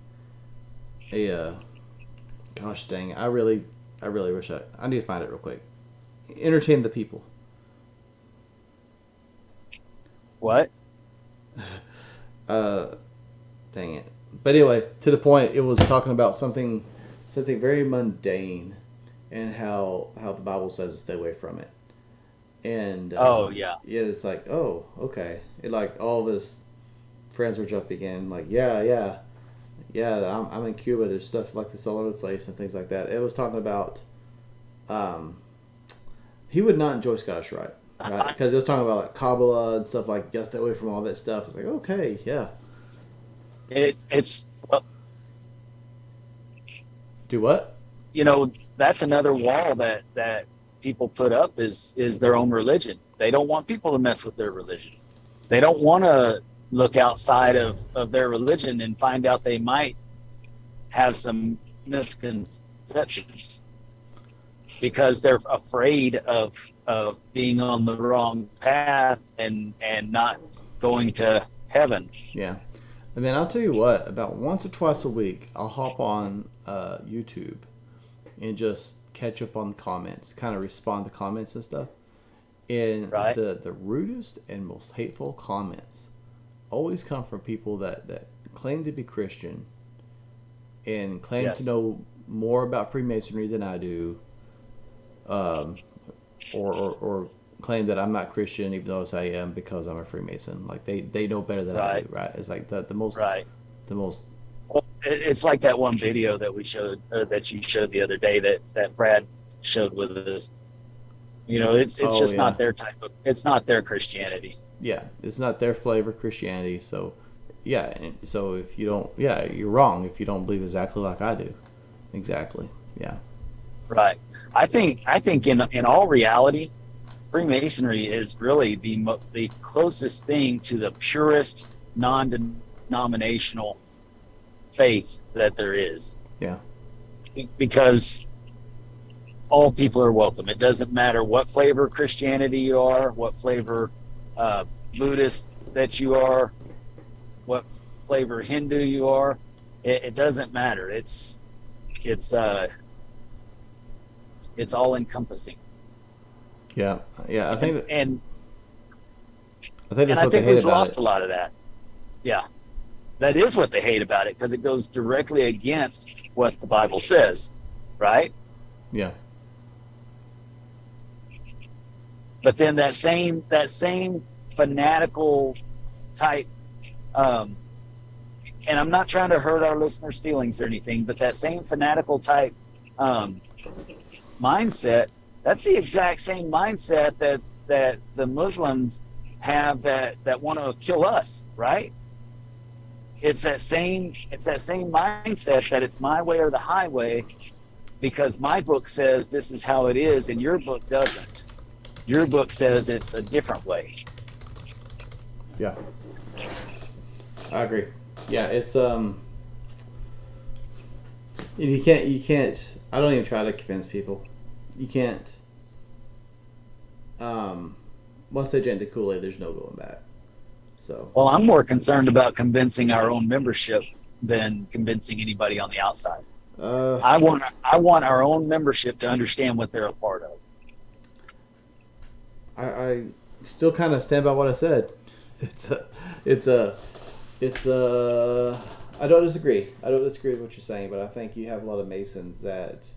gosh dang. I really wish I need to find it real quick. Entertain the people. What? Dang it. But anyway, to the point, it was talking about something very mundane, and how the Bible says to stay away from it. And yeah, it's like, oh, okay. It like all of his friends were jumping in, like, yeah. I'm in Cuba. There's stuff like this all over the place and things like that. It was talking about, he would not enjoy Scottish Rite, right? Because it was talking about like Kabbalah and stuff like, just stay away from all that stuff. It's like, okay, yeah. It's Do what? That's another wall that people put up is their own religion. They don't want people to mess with their religion. They don't want to look outside of their religion and find out they might have some misconceptions, because they're afraid of being on the wrong path and not going to heaven. Yeah. I mean, I'll tell you what, about once or twice a week, I'll hop on YouTube and just catch up on the comments, kind of respond to comments and stuff. And Right. the rudest and most hateful comments always come from people that claim to be Christian and claim Yes. to know more about Freemasonry than I do, or claim that I'm not Christian even though I am because I'm a Freemason. Like they know better than I do, right? It's like the most Right. the most Well, it's like that one video that we showed, that you showed the other day, that Brad showed with us. It's just yeah. not their type of. It's not their Christianity. Yeah, it's not their flavor of Christianity. So, yeah, and so if you don't, yeah, you're wrong if you don't believe exactly like I do. Exactly. Yeah. Right. I think in all reality, Freemasonry is really the closest thing to the purest non-denominational faith that there is. Yeah. Because all people are welcome. It doesn't matter what flavor Christianity you are, what flavor Buddhist that you are, what flavor Hindu you are. It doesn't matter. It's all encompassing. Yeah. Yeah. I think that's And what they hate we've about lost it. a lot of that. Yeah. That is what they hate about it, because it goes directly against what the Bible says, right? Yeah. But then that same fanatical type, and I'm not trying to hurt our listeners' feelings or anything, but that same fanatical type um, mindset, that's the exact same mindset that the Muslims have that want to kill us, right? It's that same mindset that it's my way or the highway, because my book says this is how it is and your book doesn't. Your book says it's a different way. Yeah, I agree. Yeah, it's you can't. I don't even try to convince people. You can't. Once they drink the Kool-Aid, there's no going back. So. Well, I'm more concerned about convincing our own membership than convincing anybody on the outside. I want our own membership to understand what they're a part of. I still kind of stand by what I said. I don't disagree. I don't disagree with what you're saying, but I think you have a lot of Masons that,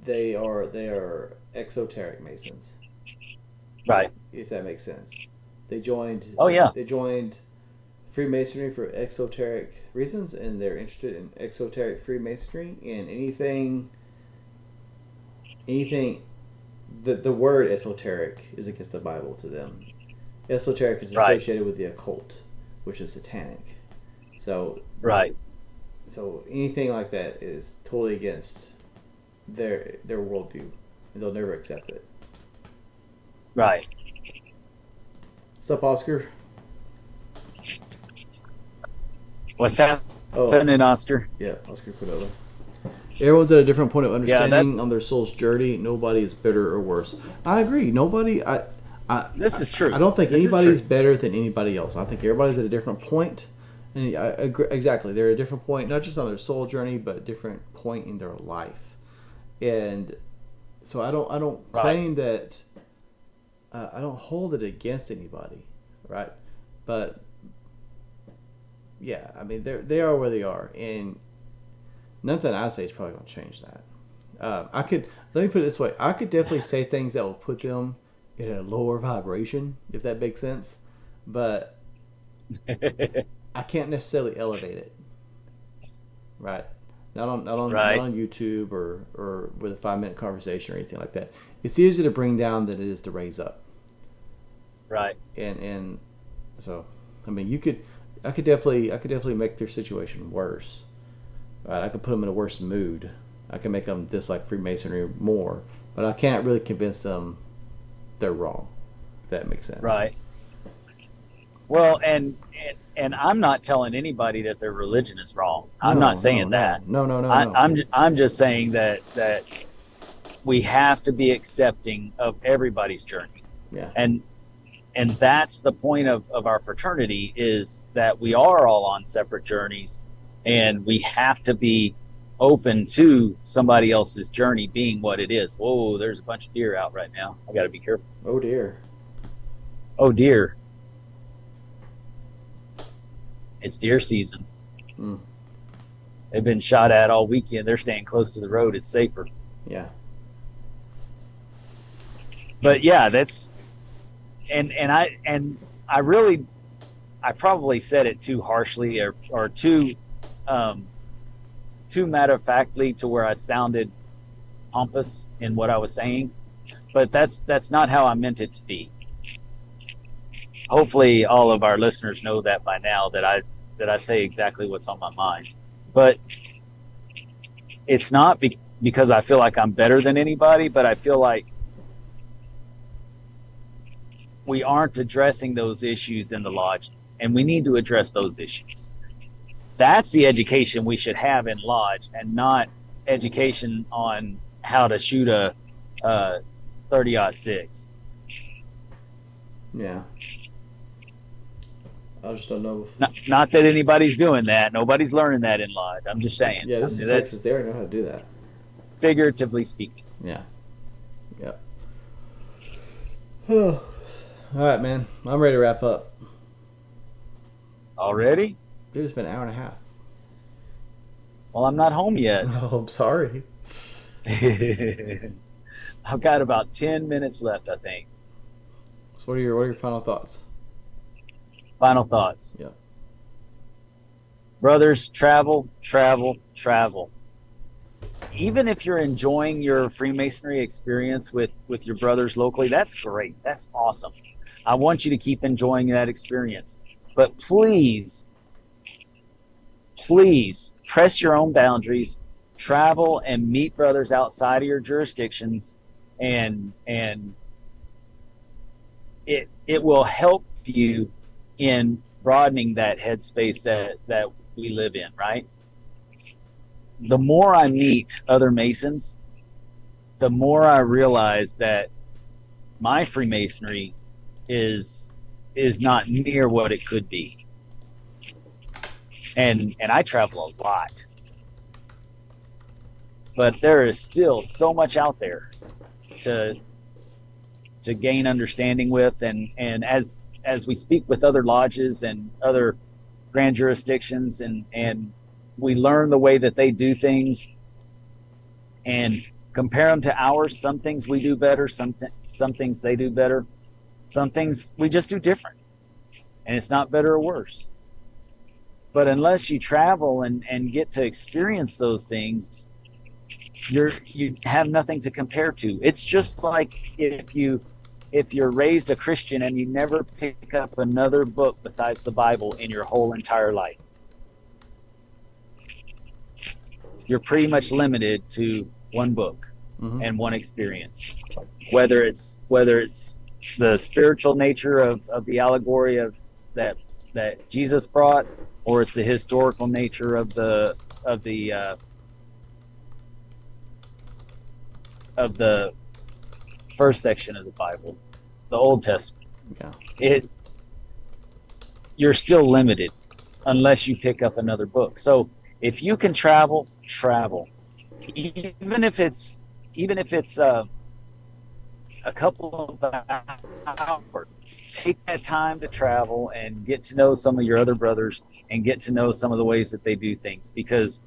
they are exoteric Masons. Right. If that makes sense. They joined. Oh yeah. They joined Freemasonry for exoteric reasons, and they're interested in exoteric Freemasonry and anything. The word esoteric is against the Bible to them. Esoteric is associated with the occult, which is satanic. So right. So anything like that is totally against their worldview, and they'll never accept it. Right. What's up, Oscar? What's that? Happening, Oscar? Yeah, Oscar Cordova. Everyone's at a different point of understanding on their soul's journey. Nobody is better or worse. I agree. This is true. I don't think anybody's better than anybody else. I think everybody's at a different point. And I agree, exactly. They're at a different point, not just on their soul journey, but a different point in their life. And so I don't claim that. I don't hold it against anybody, right? But yeah, I mean they are where they are, and nothing I say is probably going to change that. Let me put it this way: I could definitely say things that will put them in a lower vibration, if that makes sense, but I can't necessarily elevate it, right? Not on YouTube or with a 5-minute conversation or anything like that. It's easier to bring down than it is to raise up. Right. And so, I mean, I could definitely make their situation worse. Right? I could put them in a worse mood. I can make them dislike Freemasonry more, but I can't really convince them they're wrong. If that makes sense. Right. Well, and I'm not telling anybody that their religion is wrong. I'm not saying that. No. I'm just saying that we have to be accepting of everybody's journey. Yeah. And that's the point of our fraternity, is that we are all on separate journeys, and we have to be open to somebody else's journey being what it is. Whoa, there's a bunch of deer out right now. I got to be careful. Oh dear. Oh dear. It's deer season. Mm. They've been shot at all weekend. They're staying close to the road. It's safer. Yeah. But yeah, that's and I probably said it too harshly or too matter of factly, to where I sounded pompous in what I was saying. But that's not how I meant it to be. Hopefully all of our listeners know that by now, that I say exactly what's on my mind. But it's not because I feel like I'm better than anybody, but I feel like we aren't addressing those issues in the lodges, and we need to address those issues. That's the education we should have in lodge, and not education on how to shoot a 30-06. Yeah. I just don't know. Not that anybody's doing that. Nobody's learning that in lodge. I'm just saying. Yeah, this is Texas. They already know how to do that. Figuratively speaking. Yeah. Yep. All right, man. I'm ready to wrap up. Already? Dude, it's been an hour and a half. Well, I'm not home yet. Oh, I'm sorry. I've got about 10 minutes left, I think. So what are your final thoughts? Final thoughts. Yeah. Brothers, travel, travel, travel. even if you're enjoying your Freemasonry experience with your brothers locally, that's great. That's awesome. I want you to keep enjoying that experience. But please, please press your own boundaries, travel and meet brothers outside of your jurisdictions, and it will help you in broadening that headspace that we live in, right? The more I meet other Masons, the more I realize that my Freemasonry is not near what it could be. And I travel a lot. But there is still so much out there to gain understanding with, and as we speak with other lodges and other grand jurisdictions, and we learn the way that they do things and compare them to ours. Some things we do better, some things they do better, some things we just do different, and it's not better or worse. But unless you travel and get to experience those things, you have nothing to compare to. It's just like if you're raised a Christian and you never pick up another book besides the Bible in your whole entire life. You're pretty much limited to one book and one experience. Whether it's the spiritual nature of the allegory of that Jesus brought, or it's the historical nature of the first section of the Bible, the Old Testament. Yeah. You're still limited unless you pick up another book. So if you can travel, even if it's a couple of hours. Take that time to travel and get to know some of your other brothers and get to know some of the ways that they do things, because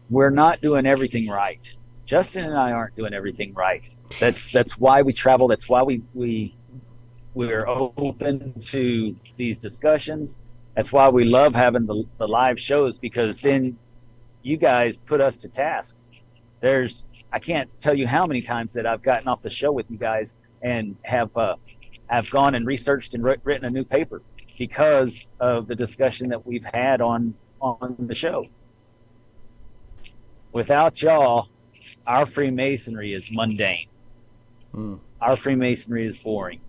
we're not doing everything right. Justin and I aren't doing everything right. That's why we travel. That's why we're open to these discussions. That's why we love having the live shows, because then you guys put us to task. I can't tell you how many times that I've gotten off the show with you guys and have gone and researched and written a new paper because of the discussion that we've had on the show. Without y'all, our Freemasonry is mundane. Our Freemasonry is boring.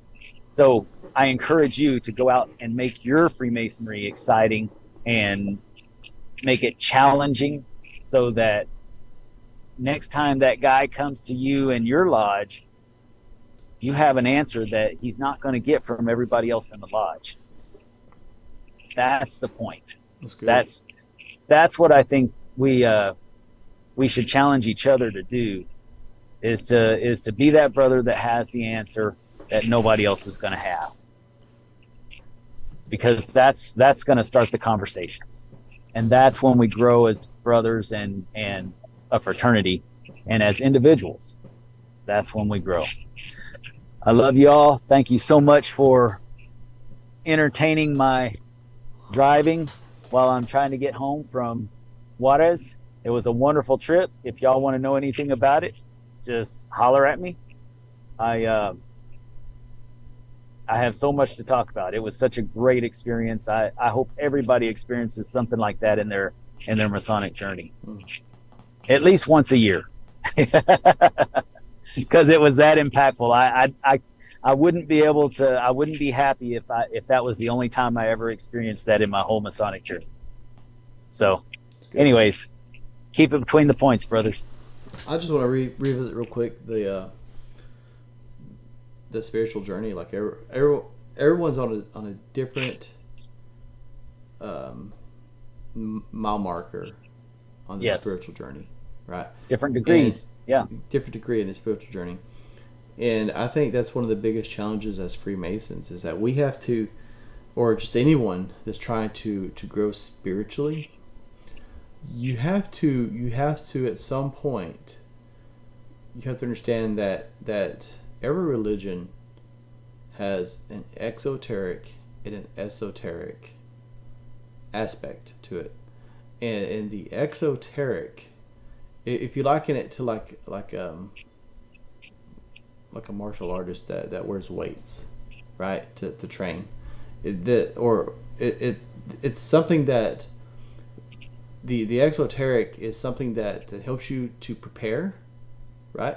So I encourage you to go out and make your Freemasonry exciting and make it challenging, so that next time that guy comes to you in your lodge, you have an answer that he's not going to get from everybody else in the lodge. That's the point. That's what I think we should challenge each other to do, is to be that brother that has the answer that nobody else is going to have, because that's going to start the conversations, and that's when we grow as brothers and a fraternity, and as individuals. That's when we grow. I love you all. Thank you so much for entertaining my driving while I'm trying to get home from Juarez. It was a wonderful trip. If y'all want to know anything about it, just holler at me. I have so much to talk about. It was such a great experience. I hope everybody experiences something like that in their Masonic journey, at least once a year, because it was that impactful. I wouldn't be able to. I wouldn't be happy if that was the only time I ever experienced that in my whole Masonic journey. So, anyways, keep it between the points, brothers. I just want to revisit real quick the spiritual journey. Like everyone's on a different mile marker on the spiritual journey, right? Different degrees, different degree in the spiritual journey. And I think that's one of the biggest challenges as Freemasons, is that we have to, or just anyone that's trying to grow spiritually, you have to at some point, you have to understand that every religion has an exoteric and an esoteric aspect to it. And the exoteric if you liken it to like a martial artist that wears weights, right, to train, it's something that the exoteric is something that helps you to prepare, right?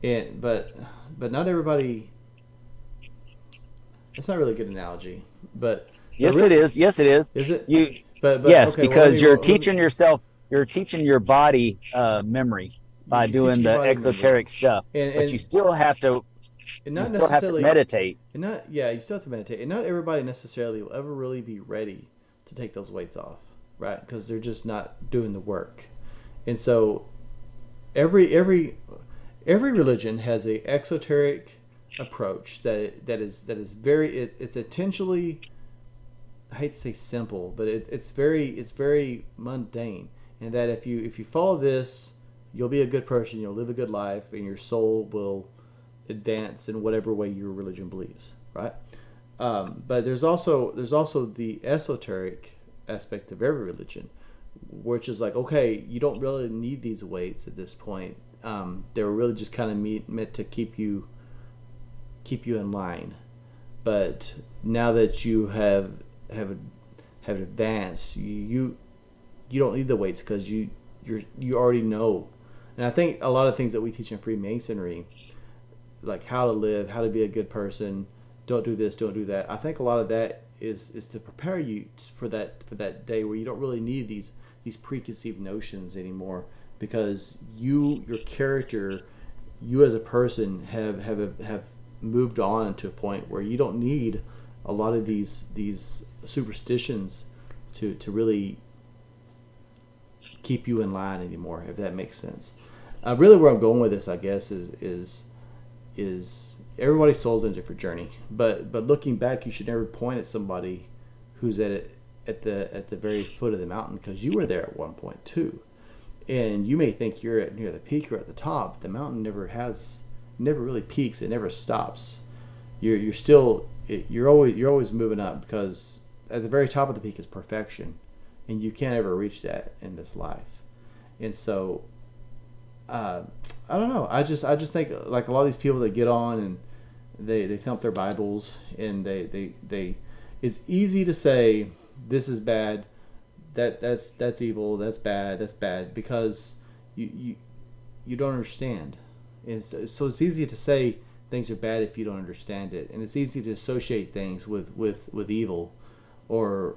And but not everybody. It's not really a good analogy, but Yes, it is. Yes, it is. is it? You But yes, okay. Well, let me because you're let me. teaching yourself, you're teaching your body memory by You're doing teaching your the body memory, exoteric stuff. and But you and still have to, and you not still have to necessarily, meditate. and not yeah. You still have to meditate, and not everybody necessarily will ever really be ready to take those weights off, right? Because they're just not doing the work, and so every every every religion has a exoteric approach that is very it's intentionally, I hate to say simple, but it's very mundane, and that if you follow this, you'll be a good person, you'll live a good life, and your soul will advance in whatever way your religion believes, right? But there's also the esoteric aspect of every religion, which is like, okay, you don't really need these weights at this point. They were really just kind of meant to keep you in line. But now that you have advanced, you don't need the weights because you already know. And I think a lot of things that we teach in Freemasonry, like how to live, how to be a good person, don't do this, don't do that. I think a lot of that is to prepare you for that day where you don't really need these preconceived notions anymore, because your character, you as a person have moved on to a point where you don't need a lot of these superstitions to really keep you in line anymore, if that makes sense. Really, where I'm going with this, I guess, is everybody's soul's in a different journey. But looking back, you should never point at somebody who's at the very foot of the mountain, because you were there at one point too, and you may think you're near the peak or at the top. The mountain never really peaks. It never stops. You're always moving up, because at the very top of the peak is perfection, and you can't ever reach that in this life. And so, I don't know. I just think, like, a lot of these people that get on and they thump their Bibles, and they it's easy to say this is bad, that's evil, that's bad, because you don't understand. And so it's easy to say things are bad if you don't understand it, and it's easy to associate things with evil, or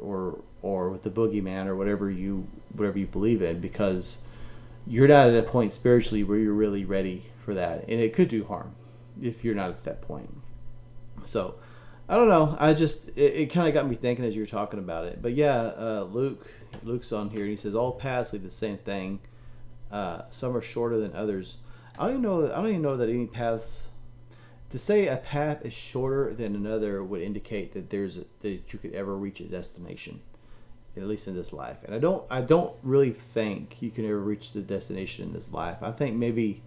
with the boogeyman, or whatever you believe in, because you're not at a point spiritually where you're really ready for that, and it could do harm if you're not at that point. So I don't know. It kind of got me thinking as you were talking about it. But yeah, Luke's on here, and he says all paths lead the same thing. Some are shorter than others. I don't even know that any paths. To say a path is shorter than another would indicate that that you could ever reach a destination, at least in this life. And I don't really think you can ever reach the destination in this life. I think maybe.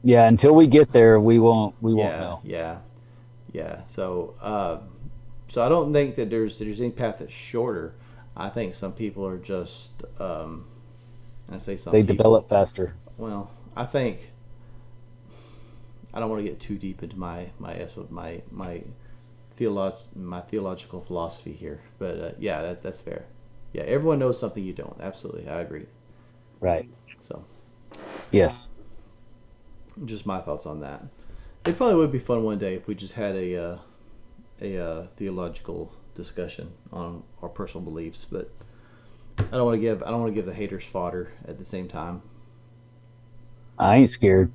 Yeah, until we get there, we won't Yeah, know. yeah, yeah. So I don't think that there's any path that's shorter. I think some people are just, and I say some They people. develop faster. Well, I think I don't want to get too deep into my theological philosophy here, but yeah, that's fair. Yeah, everyone knows something you don't. Absolutely, I agree. Right. So, Yes. just my thoughts on that. It probably would be fun one day if we just had a theological discussion on our personal beliefs, but I don't want to give the haters fodder at the same time. I ain't scared.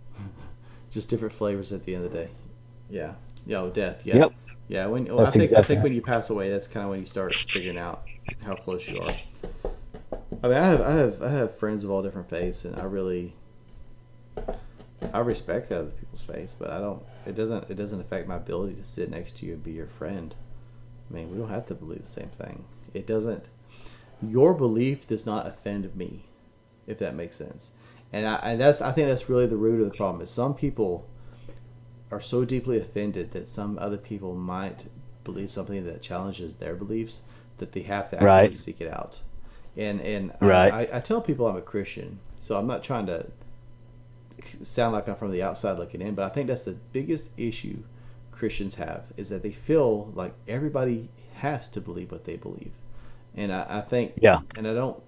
Just different flavors at the end of the day. Yeah. Yeah, oh, death. Yeah. Yep. Yeah. I That's think I exactly think when right. you pass away, that's kind of when you start figuring out how close you are. I mean, I have friends of all different faiths, and I respect other people's faiths, but I don't. It doesn't affect my ability to sit next to you and be your friend. I mean, we don't have to believe the same thing. It doesn't. Your belief does not offend me, if that makes sense. I think that's really the root of the problem. Is some people are so deeply offended that some other people might believe something that challenges their beliefs, that they have to actively Right. seek it out. And Right. I tell people I'm a Christian, So I'm not trying to sound like I'm from the outside looking in, but I think that's the biggest issue Christians have, is that they feel like everybody has to believe what they believe. And I think, Yeah. and I don't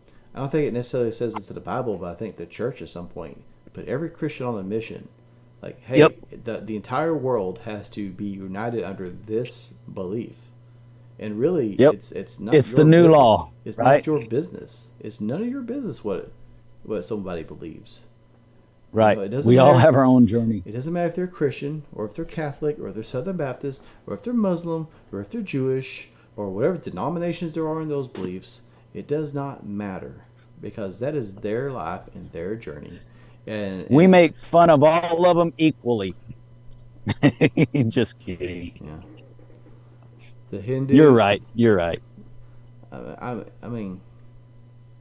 think it necessarily says this in the Bible, but I think the church at some point put every Christian on a mission. Like, hey, Yep. the entire world has to be united under this belief. And really, Yep. it's not It's your the new business. law, It's right? not your business. It's none of your business what somebody believes. Right. It doesn't We all matter. have our own journey. It doesn't matter if they're Christian or if they're Catholic or if they're Southern Baptist or if they're Muslim or if they're Jewish or whatever denominations there are in those beliefs. It does not matter, because that is their life and their journey. And We make fun of all of them equally. Just kidding. yeah, the Hindu. You're right. You're right. I mean,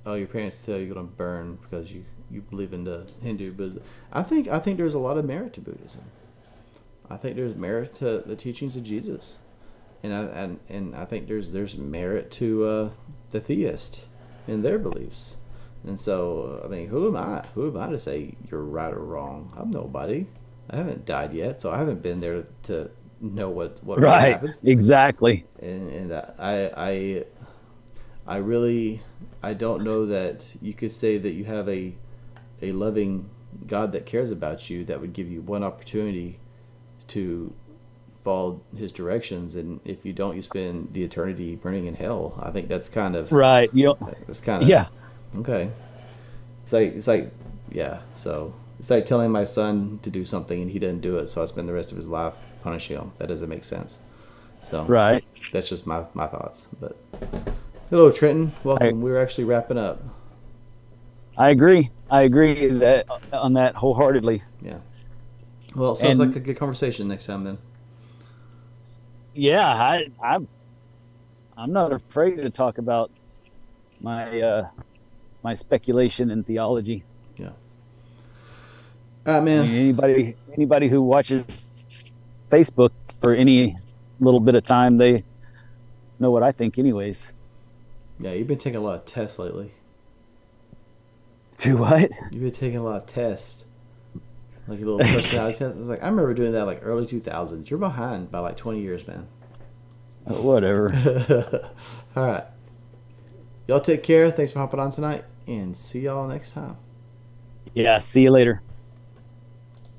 oh, your parents tell you you're gonna burn because you believe in the Hindu Buddhism. I think there's a lot of merit to Buddhism. I think there's merit to the teachings of Jesus, and I think there's merit to the theist in their beliefs. And so, I mean, who am I? Who am I to say you're right or wrong? I'm nobody. I haven't died yet, so I haven't been there to know what really Right. happens. Exactly. And I really, I don't know that you could say that you have a loving God that cares about you, that would give you one opportunity to follow his directions, and if you don't, you spend the eternity burning in hell. I think that's kind of Right. that's kind of Yeah. okay. It's like yeah. So it's like telling my son to do something and he didn't do it, so I spend the rest of his life punishing him. That doesn't make sense. So Right. that's just my thoughts. But hello, Trenton. Welcome. We're actually wrapping up. I agree. I agree that on that wholeheartedly. Yeah. Well, it sounds And- like a good conversation next time then. Yeah, I'm not afraid to talk about my my speculation in theology. Yeah. All right, I man. mean, anybody who watches Facebook for any little bit of time, they know what I think anyways. Yeah, you've been taking a lot of tests lately. To what? You've been taking a lot of tests. Like a little personality test. It's like, I remember doing that like early 2000s. You're behind by like 20 years, man. Whatever. All right. Y'all take care. Thanks for hopping on tonight, and see y'all next time. Yeah, see you later.